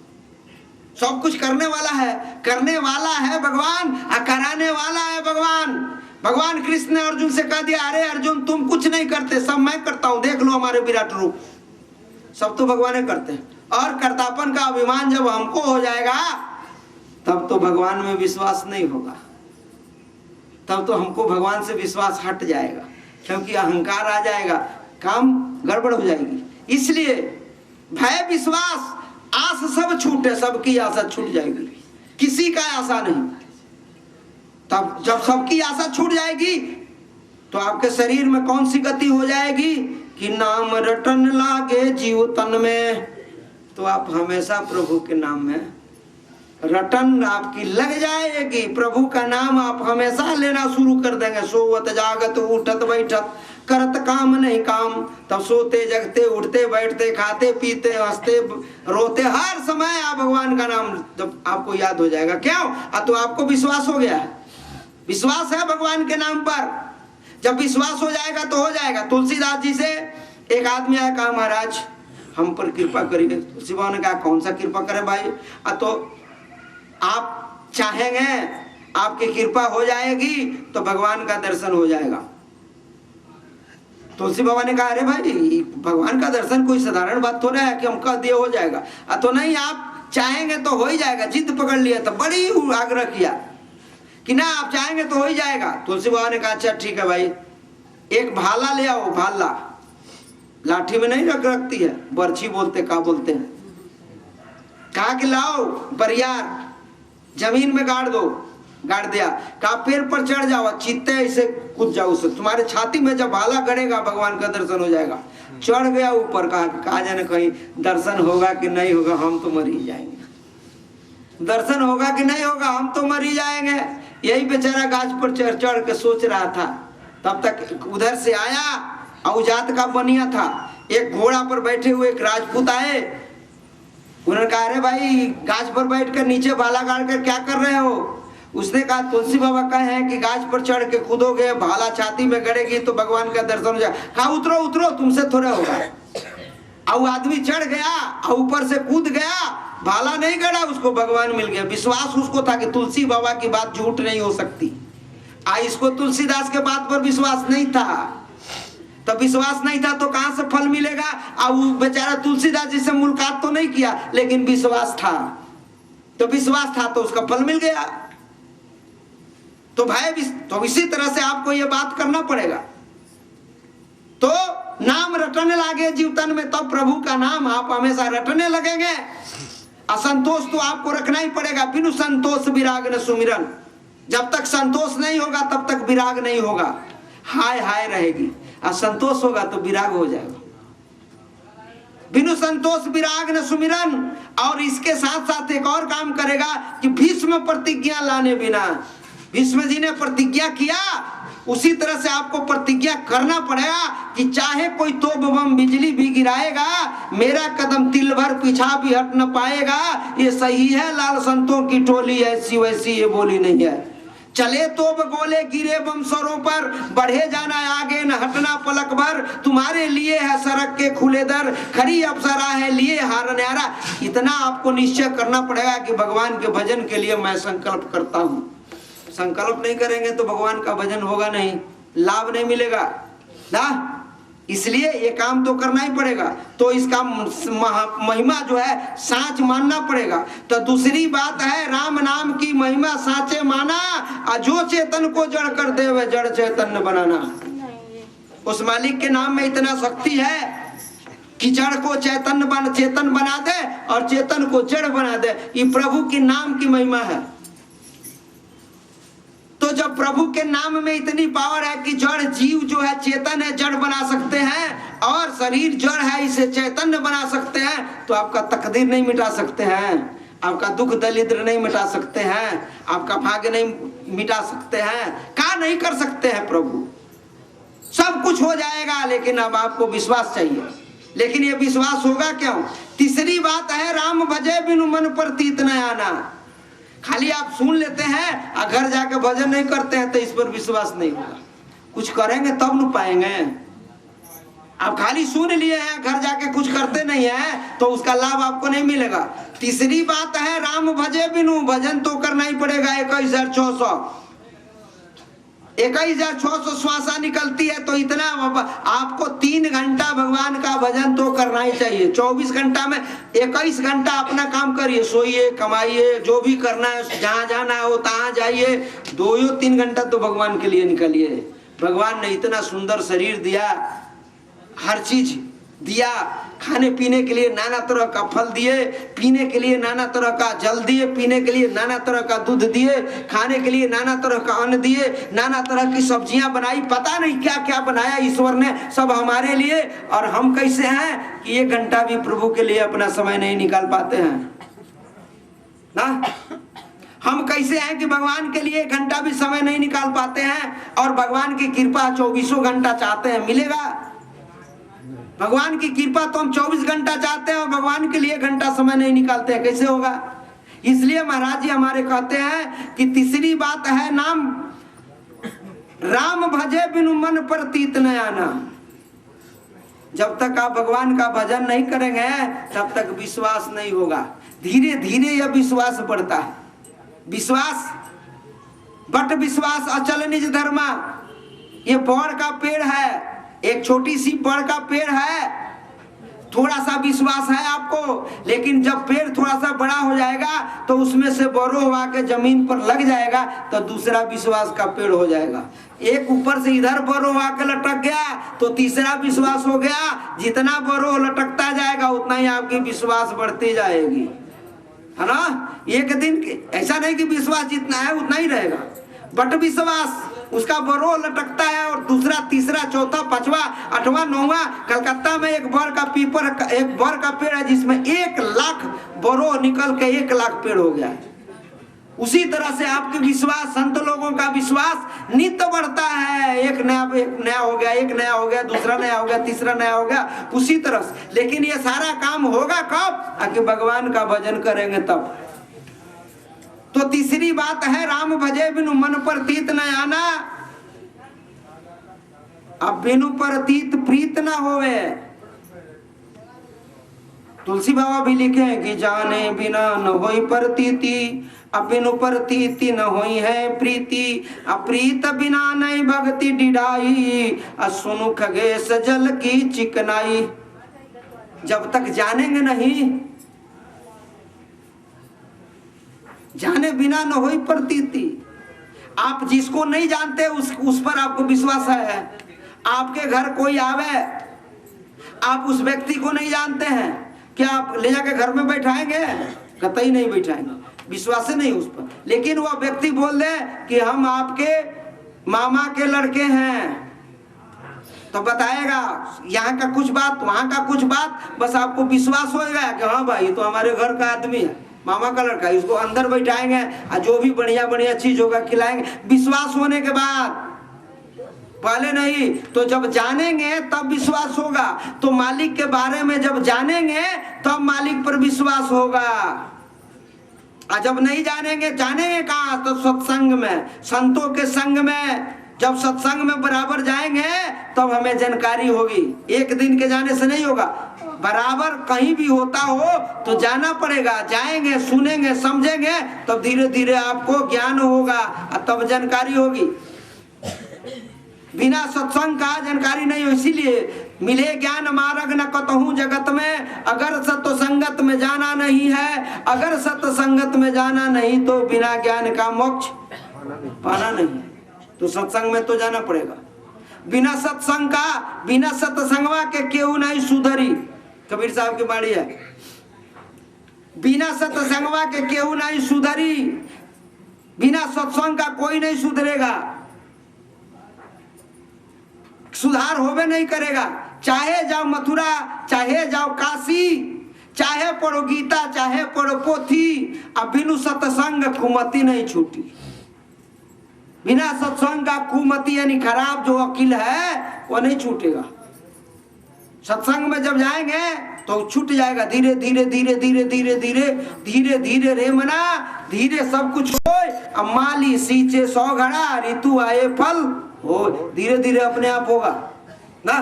सब कुछ करने वाला है भगवान, और कराने वाला है भगवान। भगवान कृष्ण ने अर्जुन से कह दिया, अरे अर्जुन तुम कुछ नहीं करते, सब मैं करता हूं। देख लो हमारे विराट रूप, सब तो भगवान करते हैं। और कर्तापन का अभिमान जब हमको हो जाएगा तब तो भगवान में विश्वास नहीं होगा, तब तो हमको भगवान से विश्वास हट जाएगा, क्योंकि अहंकार आ जाएगा, काम गड़बड़ हो जाएगी। इसलिए भय विश्वास आस सब छूटे, सबकी आशा छूट जाएगी, किसी का आशा नहीं। तब जब सबकी आशा छूट जाएगी तो आपके शरीर में कौन सी गति हो जाएगी कि नाम रटन लागे जीव तन में। तो आप हमेशा प्रभु के नाम में रटन आपकी लग जाएगी। प्रभु का नाम आप हमेशा लेना शुरू कर देंगे। सोवत जागत उठत बैठत करत काम नहीं काम। तब सोते जगते उठते बैठते खाते पीते हंसते रोते हर समय आप भगवान का नाम जब आपको याद हो जाएगा। क्यों? तो आपको विश्वास हो गया है, विश्वास है भगवान के नाम पर। जब विश्वास हो जाएगा तो हो जाएगा। तुलसीदास जी से एक आदमी आया, कहा महाराज हम पर कृपा करिए। तुलसी बाबा ने कहा कौन सा कृपा करे भाई? तो आप चाहेंगे आपकी कृपा हो जाएगी तो भगवान का दर्शन हो जाएगा। तुलसी बाबा ने कहा अरे भाई भगवान का दर्शन कोई साधारण बात थोड़ा है कि हम कह दिए हो जाएगा। तो नहीं, आप चाहेंगे तो हो ही जाएगा। जिद पकड़ लिया, तो बड़ी आग्रह किया कि ना आप चाहेंगे तो हो ही जाएगा। तुलसी बाबा ने कहा अच्छा ठीक है भाई, एक भाला ले आओ। भाला लाठी में नहीं रखती है, बर्छी बोलते का बोलते हैं। कहा कि लाओ बरियार, जमीन में गाड़ दो। गाड़ दिया। कहा पेड़ पर चढ़ जाओ, चीते ऐसे कूद जाओ उससे, तुम्हारे छाती में जब भाला गड़ेगा भगवान का दर्शन हो जाएगा। चढ़ गया ऊपर। कहा जाने कहीं दर्शन होगा कि नहीं होगा, हम तो मर ही जाएंगे। दर्शन होगा कि नहीं होगा, हम तो मर ही जाएंगे। यही बेचारा गाछ पर चढ़ के सोच रहा था। तब तक उधर से आया, औजात का बनिया था, एक घोड़ा पर बैठे हुए एक राजपूत आए। उन्होंने कहा अरे भाई गाछ पर बैठकर नीचे भाला गाड़ कर क्या कर रहे हो? उसने कहा तुलसी बाबा कहे हैं कि गाछ पर चढ़ के कूदोगे, भाला छाती में गड़ेगी तो भगवान का दर्शन हो जाए। कहा उतरो उतरो, तुमसे थोड़ा होगा। और आदमी चढ़ गया और ऊपर से कूद गया, भाला नहीं गड़ा, उसको भगवान मिल गया। विश्वास उसको था कि तुलसी बाबा की बात झूठ नहीं हो सकती। इसको तुलसीदास के बात पर विश्वास नहीं था। तब विश्वास नहीं था तो कहां से फल मिलेगा? और वो बेचारा तुलसीदास जी से मुलाकात तो नहीं किया, लेकिन विश्वास था। तो विश्वास था तो उसका फल मिल गया। तो भाई तो इसी तरह से आपको ये बात करना पड़ेगा। तो नाम रटने लागे जीवतन में, तब प्रभु का नाम आप हमेशा रटने लगेंगे। असंतोष तो आपको रखना ही पड़ेगा। बिनु संतोष विराग न सुमिरन। जब तक संतोष नहीं होगा तब तक विराग नहीं होगा, हाय हाय रहेगी। असंतोष होगा तो विराग हो जाएगा। बिनु संतोष विराग न सुमिरन। और इसके साथ साथ एक और काम करेगा कि भीष्म प्रतिज्ञा लाने बिना। भीष्म जी ने प्रतिज्ञा किया, उसी तरह से आपको प्रतिज्ञा करना पड़ेगा कि चाहे कोई तोप बम बिजली भी गिराएगा, मेरा कदम तिल भर पीछा भी हट न पाएगा। ये सही है लाल संतों की टोली, ऐसी वैसी ये बोली नहीं है। चले तो गोले गिरे बम सरों पर, बढ़े जाना आगे न हटना पलक भर। तुम्हारे लिए है सड़क के खुले दर, खड़ी अप्सरा है लिए हार न्यारा। इतना आपको निश्चय करना पड़ेगा कि भगवान के भजन के लिए मैं संकल्प करता हूँ। संकल्प नहीं करेंगे तो भगवान का भजन होगा नहीं, लाभ नहीं मिलेगा ना। इसलिए ये काम तो करना ही पड़ेगा। तो इसका महिमा जो है साँच मानना पड़ेगा। तो दूसरी बात है, राम नाम की महिमा साँचे माना, जो चेतन को जड़ कर दे वह जड़ चैतन्य बनाना। उस मालिक के नाम में इतना शक्ति है कि जड़ को चेतन बना दे और चेतन को जड़ बना दे। ये प्रभु के नाम की महिमा है। तो जब प्रभु के नाम में इतनी पावर है कि जड़ जीव जो है चेतन है, जड़ बना सकते हैं, और शरीर जड़ है इसे चैतन्य बना सकते हैं, तो आपका तकदीर नहीं मिटा सकते हैं, आपका दुख दरिद्र नहीं मिटा सकते हैं, आपका भाग्य नहीं मिटा सकते हैं, क्या नहीं कर सकते हैं प्रभु। सब कुछ हो जाएगा, लेकिन अब आपको विश्वास चाहिए। लेकिन ये विश्वास होगा क्यों? तीसरी बात है, राम भजे बिनु मन प्रतीत न आना। खाली आप सुन लेते हैं और घर जाके भजन नहीं करते हैं तो इस पर विश्वास नहीं होगा। कुछ करेंगे तब न पाएंगे। आप खाली सुन लिए हैं, घर जाके कुछ करते नहीं है तो उसका लाभ आपको नहीं मिलेगा। तीसरी बात है, राम भजे बिनु, भजन तो करना ही पड़ेगा। 21,600 श्वासा निकलती है, तो इतना आपको 3 घंटा भगवान का भजन तो करना ही चाहिए। 24 घंटा में 21 घंटा अपना काम करिए, सोइए, कमाइए, जो भी करना है, जहाँ जाना हो तहाँ जाइए। 2-3 घंटा तो भगवान के लिए निकालिए। भगवान ने इतना सुंदर शरीर दिया, हर चीज दिया, खाने पीने के लिए नाना तरह का फल दिए, पीने के लिए नाना तरह का जल दिए, पीने के लिए नाना तरह का दूध दिए, खाने के लिए नाना तरह का अन्न दिए, नाना तरह की सब्जियां बनाई, पता नहीं क्या क्या बनाया ईश्वर ने सब हमारे लिए। और हम कैसे हैं कि 1 घंटा भी प्रभु के लिए अपना समय नहीं निकाल पाते हैं ना। हम कैसे हैं कि भगवान के लिए 1 घंटा भी समय नहीं निकाल पाते हैं, और भगवान की कृपा 24 घंटा चाहते हैं, मिलेगा? भगवान की कृपा तो हम 24 घंटा चाहते हैं और भगवान के लिए 1 घंटा समय नहीं निकालते हैं, कैसे होगा? इसलिए महाराज जी हमारे कहते हैं कि तीसरी बात है, नाम राम भजे बिनु मन प्रतीत न आना। जब तक आप भगवान का भजन नहीं करेंगे तब तक विश्वास नहीं होगा। धीरे धीरे यह विश्वास बढ़ता है। विश्वास बट विश्वास अचल निज धर्मा। ये बड़ का पेड़ है, एक छोटी सी बड़ का पेड़ है, थोड़ा सा विश्वास है आपको, लेकिन जब पेड़ थोड़ा सा बड़ा हो जाएगा तो उसमें से बरो हुआ के जमीन पर लग जाएगा तो दूसरा विश्वास का पेड़ हो जाएगा। एक ऊपर से इधर बरो हुआ के लटक गया तो तीसरा विश्वास हो गया। जितना बरो लटकता जाएगा उतना ही आपकी विश्वास बढ़ती जाएगी, है ना। एक दिन ऐसा नहीं कि विश्वास जितना है उतना ही रहेगा, बट विश्वास उसका बरो लटकता है, और दूसरा, तीसरा, चौथा, 5वां, 8वां, 9वां। कलकत्ता में एक बर का पेड़ है जिसमें 1 लाख बरो निकल के 1 लाख पेड़ हो गया। उसी तरह से आपके विश्वास, संत लोगों का विश्वास नित्य बढ़ता है। एक नया हो गया, एक नया हो गया, दूसरा नया हो गया, तीसरा नया हो गया, उसी तरह से। लेकिन ये सारा काम होगा कब? आके भगवान का भजन करेंगे तब। तो तीसरी बात है, राम भजे बिनु मन प्रतीत न आना। अब बिनु प्रतीत प्रीत न होवे। तुलसी बाबा भी लिखे हैं कि जाने बिना न होई प्रतीति, अब बिनु प्रतीति न होई है प्रीति, अप्रीत बिना नहीं भक्ति डिडाई, सुनु खगेश जल की चिकनाई। जब तक जानेंगे नहीं, जाने बिना न होई प्रतीति। आप जिसको नहीं जानते उस पर आपको विश्वास है। आपके घर कोई आवे, आप उस व्यक्ति को नहीं जानते हैं, क्या आप ले जाके घर में बैठाएंगे? कतई नहीं बैठाएंगे, विश्वास नहीं उस पर। लेकिन वह व्यक्ति बोल दे कि हम आपके मामा के लड़के हैं, तो बताएगा यहाँ का कुछ बात, वहां का कुछ बात, बस आपको विश्वास होगा कि हाँ भाई तो हमारे घर का आदमी है, मामा का लड़का। इसको अंदर बैठाएंगे और जो भी बढ़िया बढ़िया चीज होगा खिलाएंगे। विश्वास होने के बाद, पहले नहीं। तो जब जानेंगे तब विश्वास होगा। तो मालिक के बारे में जब जानेंगे तब मालिक पर विश्वास होगा। और जब नहीं जानेंगे, जानेंगे कहाँ? तो सत्संग में, संतों के संग में। जब सत्संग में बराबर जाएंगे तब हमें जानकारी होगी। एक दिन के जाने से नहीं होगा, बराबर कहीं भी होता हो तो जाना पड़ेगा। जाएंगे, सुनेंगे, समझेंगे, तब धीरे धीरे आपको ज्ञान होगा और तब जानकारी होगी। बिना सत्संग का जानकारी नहीं हो। इसीलिए मिले ज्ञान मार्ग न कतहूं जगत में, अगर सत्य संगत में जाना नहीं है, अगर सत्य संगत में जाना नहीं तो बिना ज्ञान का मोक्ष पाना नहीं है। तो सत्संग में तो जाना पड़ेगा। बिना सत्संग का, बिना सत्संगवा के केहू नहीं सुधरी, कबीर साहब की बाणी है। बिना सत्संगवा के केहू नहीं सुधरी, बिना सत्संग का कोई नहीं सुधरेगा, सुधार होवे नहीं करेगा। चाहे जाओ मथुरा, चाहे जाओ काशी, चाहे पढ़ो गीता, चाहे पढ़ो पोथी, अब बिनु सत्संग कुमति नहीं छूटी। बिना सत्संग का कुमति यानी खराब जो अकिल है वो नहीं छूटेगा। सत्संग में जब जाएंगे तो छूट जाएगा धीरे धीरे धीरे धीरे धीरे धीरे धीरे धीरे रे मना धीरे सब कुछ हो। अब माली सींचे 100 घड़ा, ऋतु आए फल हो, धीरे धीरे अपने आप होगा ना,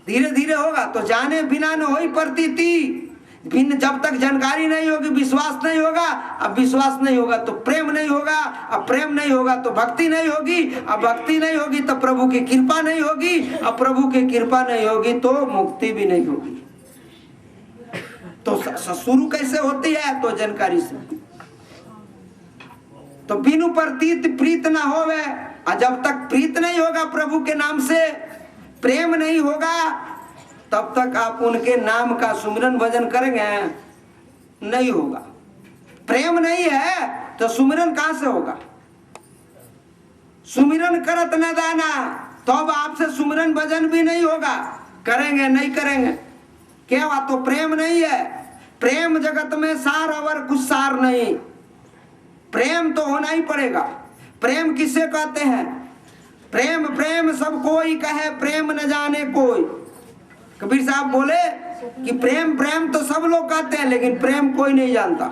धीरे धीरे होगा। तो जाने बिना न होई प्रतीति, बिन जब तक जानकारी नहीं होगी विश्वास नहीं होगा, अब विश्वास नहीं होगा तो प्रेम नहीं होगा, अब प्रेम नहीं होगा तो भक्ति नहीं होगी, अब भक्ति नहीं होगी तो प्रभु की कृपा नहीं होगी, अब प्रभु की कृपा नहीं होगी तो मुक्ति भी नहीं होगी। तो शुरू कैसे होती है? तो जानकारी से। तो बिनु प्रतीत प्रीत ना होवे, और जब तक प्रीत नहीं होगा प्रभु के नाम से, प्रेम नहीं होगा, तब तक आप उनके नाम का सुमिरन भजन करेंगे नहीं होगा। प्रेम नहीं है तो सुमिरन कहां से होगा? सुमिरन करत न दाना, तो अब आपसे सुमिरन भजन भी नहीं होगा। करेंगे नहीं करेंगे क्या बात? तो प्रेम नहीं है। प्रेम जगत में सार और कुछ सार नहीं, प्रेम तो होना ही पड़ेगा। प्रेम किसे कहते हैं? प्रेम प्रेम सब कोई कहे, प्रेम न जाने कोई। कबीर साहब बोले कि प्रेम प्रेम तो सब लोग कहते हैं, लेकिन प्रेम कोई नहीं जानता।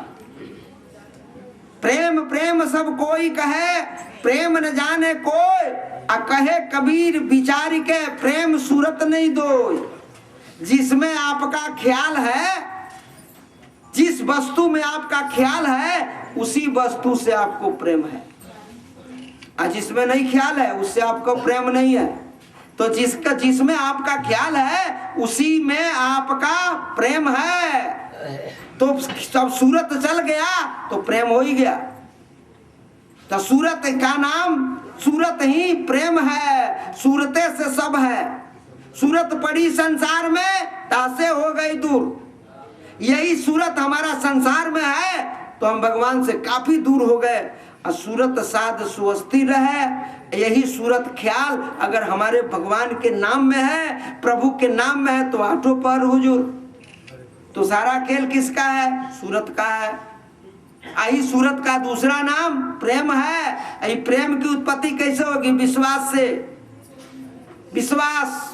प्रेम प्रेम सब कोई कहे, प्रेम न जाने कोई। आ कहे कबीर विचार के, प्रेम सूरत नहीं दो। जिसमें आपका ख्याल है, जिस वस्तु में आपका ख्याल है, उसी वस्तु से आपको प्रेम है। और जिसमें नहीं ख्याल है उससे आपको प्रेम नहीं है। तो जिसमें आपका ख्याल है उसी में आपका प्रेम है। तो जब सूरत चल गया तो प्रेम हो ही गया। तो सूरत का नाम, सूरत ही प्रेम है, सूरते से सब है। सूरत पड़ी संसार में, तासे हो गई दूर। यही सूरत हमारा संसार में है तो हम भगवान से काफी दूर हो गए। और सूरत साध सुवस्थिर रहे, यही सूरत ख्याल अगर हमारे भगवान के नाम में है, प्रभु के नाम में है, तो आठों पर हुजूर। तो सारा खेल किसका है? सूरत का है। आई सूरत का दूसरा नाम प्रेम है। आई प्रेम की उत्पत्ति कैसे होगी? विश्वास से। विश्वास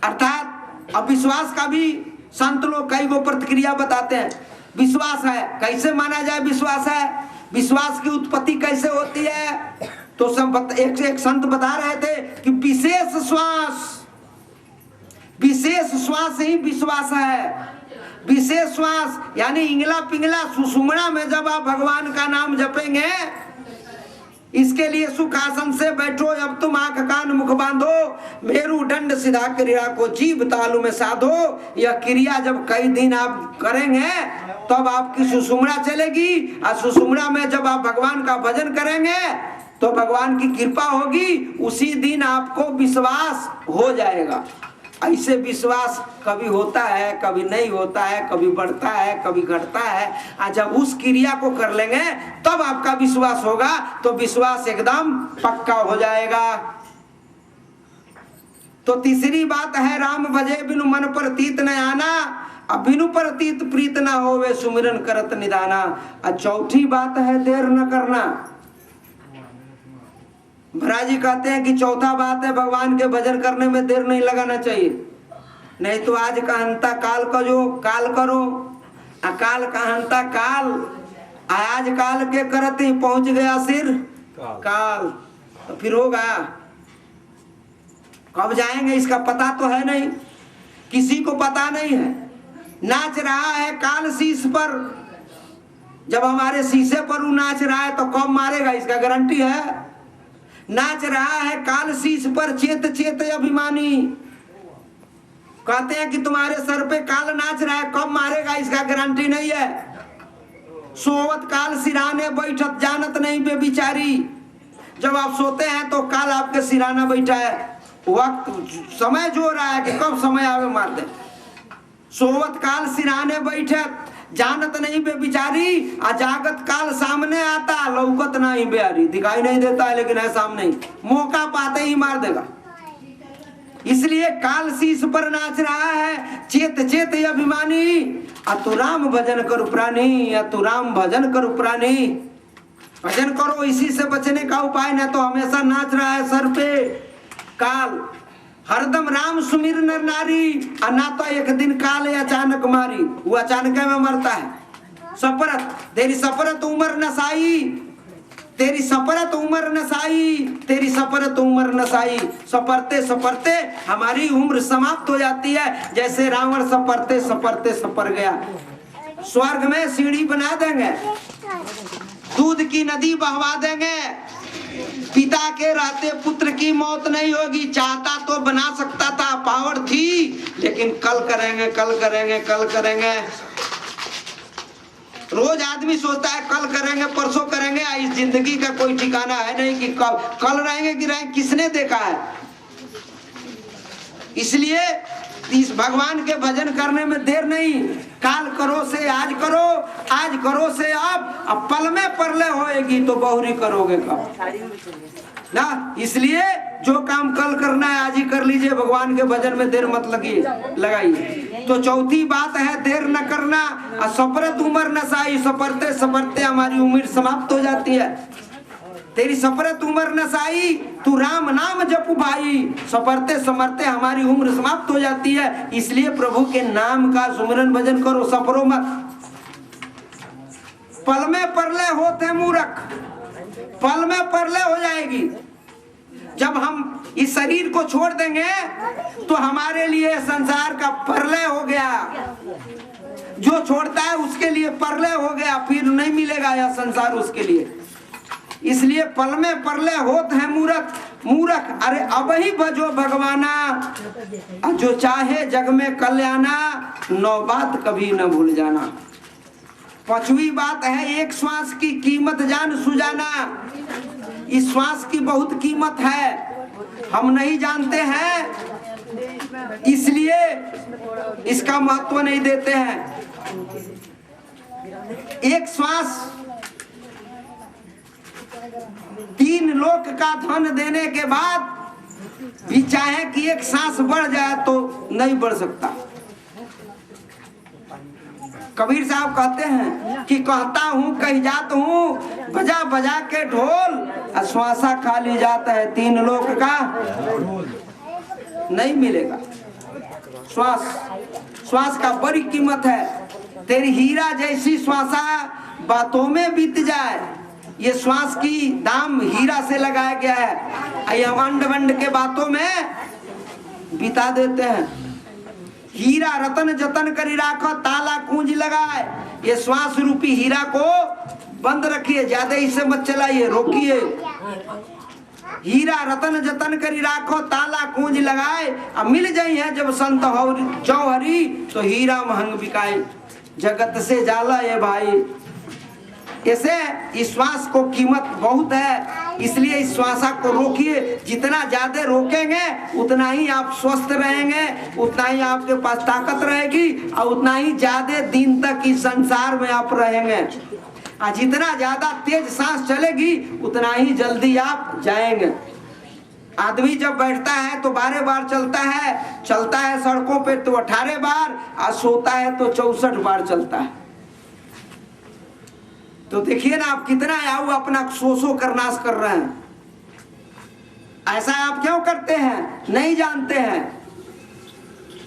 अर्थात अविश्वास का भी संत लोग कई गो प्रतिक्रिया बताते हैं। विश्वास है, कैसे माना जाए विश्वास है? विश्वास की उत्पत्ति कैसे होती है? तो सब एक संत बता रहे थे कि विशेष श्वास ही विश्वास है। विशेष श्वास यानी इंगला पिंगला सुषुम्ना में जब आप भगवान का नाम जपेंगे, इसके लिए सुख आसन से बैठो, अब तुम आंख कान मुख बांधो, मेरु दंड सिधा क्रिया को जीव तालु में साधो। यह क्रिया जब कई दिन आप करेंगे तब आपकी सुषुम्ना चलेगी। और सुषुम्ना में जब आप भगवान का भजन करेंगे तो भगवान की कृपा होगी। उसी दिन आपको विश्वास हो जाएगा। ऐसे विश्वास कभी होता है, कभी नहीं होता है, कभी बढ़ता है, कभी घटता है। और जब उस क्रिया को कर लेंगे तब आपका विश्वास होगा, तो विश्वास एकदम पक्का हो जाएगा। तो तीसरी बात है राम भजे बिनु मन प्रतीत न आना, अब बिनु प्रतीत प्रीत न होवे सुमिरन करत निदाना। और चौथी बात है देर न करना। महाराज जी कहते हैं कि चौथा बात है भगवान के भजन करने में देर नहीं लगाना चाहिए। नहीं तो आज का हंता काल करो, अकाल का हंता काल, आज काल के करते पहुंच गया सिर काल। तो फिर होगा कब जाएंगे इसका पता तो है नहीं, किसी को पता नहीं है। नाच रहा है काल शीश पर, जब हमारे शीशे पर वो नाच रहा है तो कब मारेगा इसका गारंटी है? नाच रहा है काल शीश पर चेत चेत अभिमानी, कहते हैं कि तुम्हारे सर पे काल नाच रहा है, कब मारेगा इसका गारंटी नहीं है। सोवत काल सिराने बैठत जानत नहीं बेबिचारी। जब आप सोते हैं तो काल आपके सिराना बैठा है, वक्त समय जो रहा है कि कब समय आवे मार दे। सोवत काल सिराने बैठत जानत नहीं बेबिचारी, अजागत काल सामने आता लौकत नहीं बेयारी। दिखाई नहीं देता है लेकिन है सामने ही, मौका पाते ही मार देगा। इसलिए काल शीश पर नाच रहा है, चेत चेत अभिमानी। अतु राम भजन करो प्राणी, अतु राम भजन करो प्राणी। भजन करो, इसी से बचने का उपाय। न तो हमेशा नाच रहा है सर पे काल, हरदम राम सुमिर नर नारी, और ना तो एक दिन काल अचानक मारी, वो अचानक में मरता है। सपरत तेरी सपरत उमर नसाई, तेरी सपरत उमर नसाई, तेरी सपरत उमर नसाई। सपरते सपरते हमारी उम्र समाप्त हो जाती है, जैसे रावण सपरते सपरते सपर गया। स्वर्ग में सीढ़ी बना देंगे, दूध की नदी बहवा देंगे। पिता के रहते पुत्र की मौत नहीं होगी। चाहता तो बना सकता था, पावर थी, लेकिन कल करेंगे कल करेंगे कल करेंगे। रोज आदमी सोचता है कल करेंगे परसों करेंगे। इस जिंदगी का कोई ठिकाना है नहीं कि कल रहेंगे कि रहेंगे, किसने देखा है। इसलिए इस भगवान के भजन करने में देर नहीं। काल करो से आज करो, आज करो से अब पल में परले होएगी तो बहुरी करोगे कब ना। इसलिए जो काम कल करना है आज ही कर लीजिए, भगवान के भजन में देर मत लगाइए। तो चौथी बात है देर न करना। सपरत उम्र नसाई, सपरते सपरते हमारी उम्र समाप्त हो जाती है। तेरी सपरत उम्र नसाई, तू राम नाम जप भाई। सपरते समरते हमारी उम्र समाप्त हो जाती है। इसलिए प्रभु के नाम का सुमिरन भजन करो, सपरो मत। पल में परले होते मूर्ख, पल में परले हो जाएगी। जब हम इस शरीर को छोड़ देंगे तो हमारे लिए संसार का परलय हो गया। जो छोड़ता है उसके लिए परलय हो गया, फिर नहीं मिलेगा यह संसार उसके लिए। इसलिए पल में परलय होत है मूर्ख, मूर्ख अरे अब ही भजो भगवाना, जो चाहे जग में कल्याणा, नौ बात कभी न भूल जाना। पांचवी बात है एक श्वास की कीमत जान सुजाना। इस श्वास की बहुत कीमत है, हम नहीं जानते हैं, इसलिए इसका महत्व नहीं देते हैं। एक श्वास 3 लोक का धन देने के बाद भी चाहे कि एक सांस बढ़ जाए तो नहीं बढ़ सकता। कबीर साहब कहते हैं कि कहता हूँ कही जात हूँ, बजा बजा के ढोल, श्वासा खाली जाता है 3 लोक का नहीं मिलेगा। श्वास का बड़ी कीमत है। तेरी हीरा जैसी श्वासा बातों में बीत जाए। ये श्वास की दाम हीरा से लगाया गया है, ये अंड वंड के बातों में बिता देते हैं। हीरा रतन जतन करी राखो, ताला कुंज लगाए। ये श्वास रूपी हीरा को बंद रखिए, ज्यादा इसे मत चलाइए, रोकिए। हीरा रतन जतन करी राखो, ताला कुंज लगाए। अब मिल जाई है जब संत जौहरी, तो हीरा महंग बिकाए। जगत से जाला ये भाई। ऐसे इस श्वास को कीमत बहुत है, इसलिए इस श्वासा को रोकिए। जितना ज्यादा रोकेंगे उतना ही आप स्वस्थ रहेंगे, उतना ही आपके पास ताकत रहेगी, और उतना ही ज्यादा दिन तक इस संसार में आप रहेंगे। और जितना ज्यादा तेज सांस चलेगी उतना ही जल्दी आप जाएंगे। आदमी जब बैठता है तो 12 बार चलता है सड़कों पे तो 18 बार, और सोता है तो 64 बार चलता है। तो देखिए ना आप कितना आयु अपना सो कर नाश कर रहे हैं। ऐसा आप क्यों करते हैं? नहीं जानते हैं,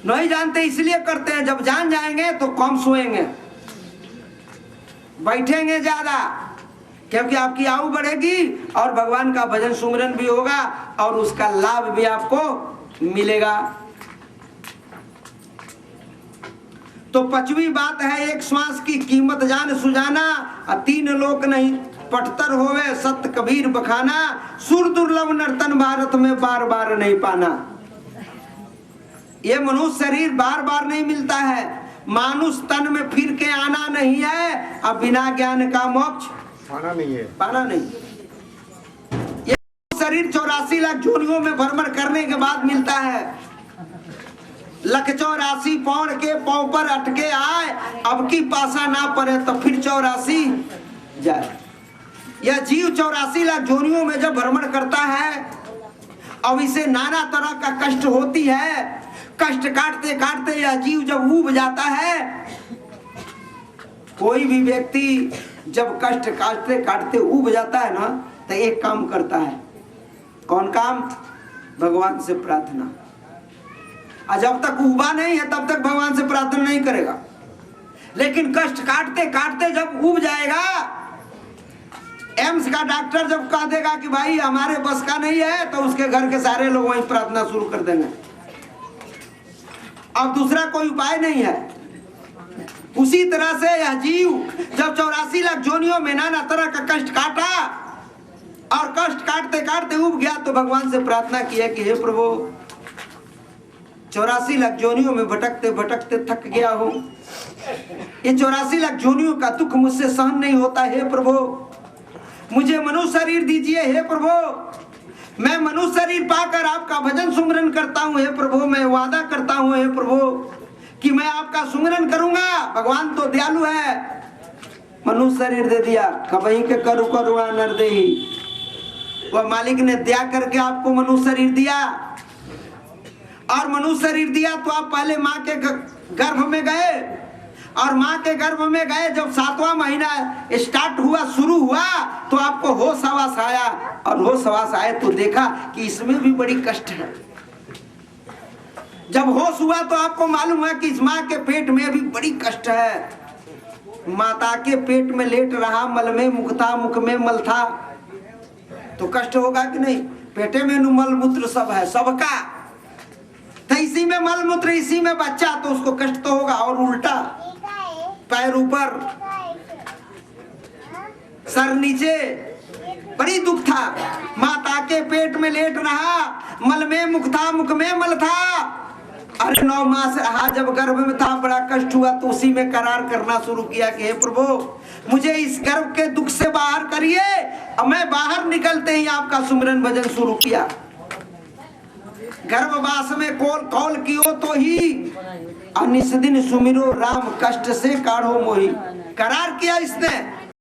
नहीं जानते इसलिए करते हैं। जब जान जाएंगे तो कम सोएंगे, बैठेंगे ज्यादा, क्योंकि आपकी आयु बढ़ेगी और भगवान का भजन सुमिरन भी होगा और उसका लाभ भी आपको मिलेगा। तो 5वीं बात है एक श्वास की कीमत जान सुजाना। 3 लोक नहीं पटतर होवे सत्य कबीर बखाना। सुर दुर्लभ नर्तन भारत में बार बार नहीं पाना। ये मनुष्य शरीर बार बार नहीं मिलता है, मानुष तन में फिर के आना नहीं है, अब बिना ज्ञान का मोक्ष पाना नहीं है, पाना नहीं। ये शरीर 84 लाख जोनियों में भ्रमण करने के बाद मिलता है। लख 84 पौड़ के पांव पर अटके आए, अब की पासा ना पड़े तो फिर 84 जाए। यह जीव 84 लाख जोनियों में जब भ्रमण करता है, अब इसे नाना तरह का कष्ट होती है। कष्ट काटते काटते यह जीव जब ऊब जाता है, कोई भी व्यक्ति जब कष्ट काटते काटते ऊब जाता है ना, तो एक काम करता है। कौन काम? भगवान से प्रार्थना। और जब तक उबा नहीं है तब तक भगवान से प्रार्थना नहीं करेगा। लेकिन कष्ट काटते काटते जब उब जाएगा, एम्स का डॉक्टर जब कह देगा कि भाई हमारे बस का नहीं है, तो उसके घर के सारे लोग वहीं प्रार्थना शुरू कर देंगे। अब दूसरा कोई उपाय नहीं है। उसी तरह से यह जीव जब 84 लाख जोनियों में नाना तरह का कष्ट काटा और कष्ट काटते काटते उब गया, तो भगवान से प्रार्थना किया कि हे प्रभु, 84 लाख जोनियों में भटकते भटकते थक गया हूं। ये 84 लाख जोनियों का दुख मुझसे सहन नहीं होता। हे प्रभु, मुझे मनुष्य शरीर दीजिए। हे प्रभु, मैं मनुष्य शरीर पाकर आपका भजन सुमरन करता हूँ। हे प्रभु, मैं वादा करता हूँ हे प्रभु कि मैं आपका सुमरन करूंगा। भगवान तो दयालु है, मनुष्य शरीर दे दिया। कबही के करू करुणा नर देहि, वह मालिक ने दया करके आपको मनुष्य शरीर दिया। और मनुष्य शरीर दिया तो आप पहले माँ के गर्भ में गए, और माँ के गर्भ में गए जब 7वां महीना स्टार्ट हुआ, शुरू हुआ, तो आपको होश हवास आया। और होश हवास आए तो देखा कि इसमें भी बड़ी कष्ट है। जब होश हुआ तो आपको मालूम हुआ कि इस माँ के पेट में भी बड़ी कष्ट है। माता के पेट में लेट रहा, मल में मुख था, मुख में मल था, तो कष्ट होगा कि नहीं? पेटे में मल मूत्र सब है, सबका, तो इसी में मल मूत्र, इसी में बच्चा, तो उसको कष्ट तो होगा। और उल्टा, पैर ऊपर सर नीचे, बड़ी दुख था। माता के पेट में लेट रहा, मल में मुख था, मुख में मल था। अरे 9 मास रहा, जब गर्भ में था बड़ा कष्ट हुआ, तो उसी में करार करना शुरू किया कि हे प्रभु, मुझे इस गर्भ के दुख से बाहर करिए। अब मैं बाहर निकलते ही आपका सुमरन भजन शुरू किया। गर्भवास में कौल कियो तो ही, अनिस दिन सुमिरो राम, कष्ट से काढ़ो मोही। करार किया इसने।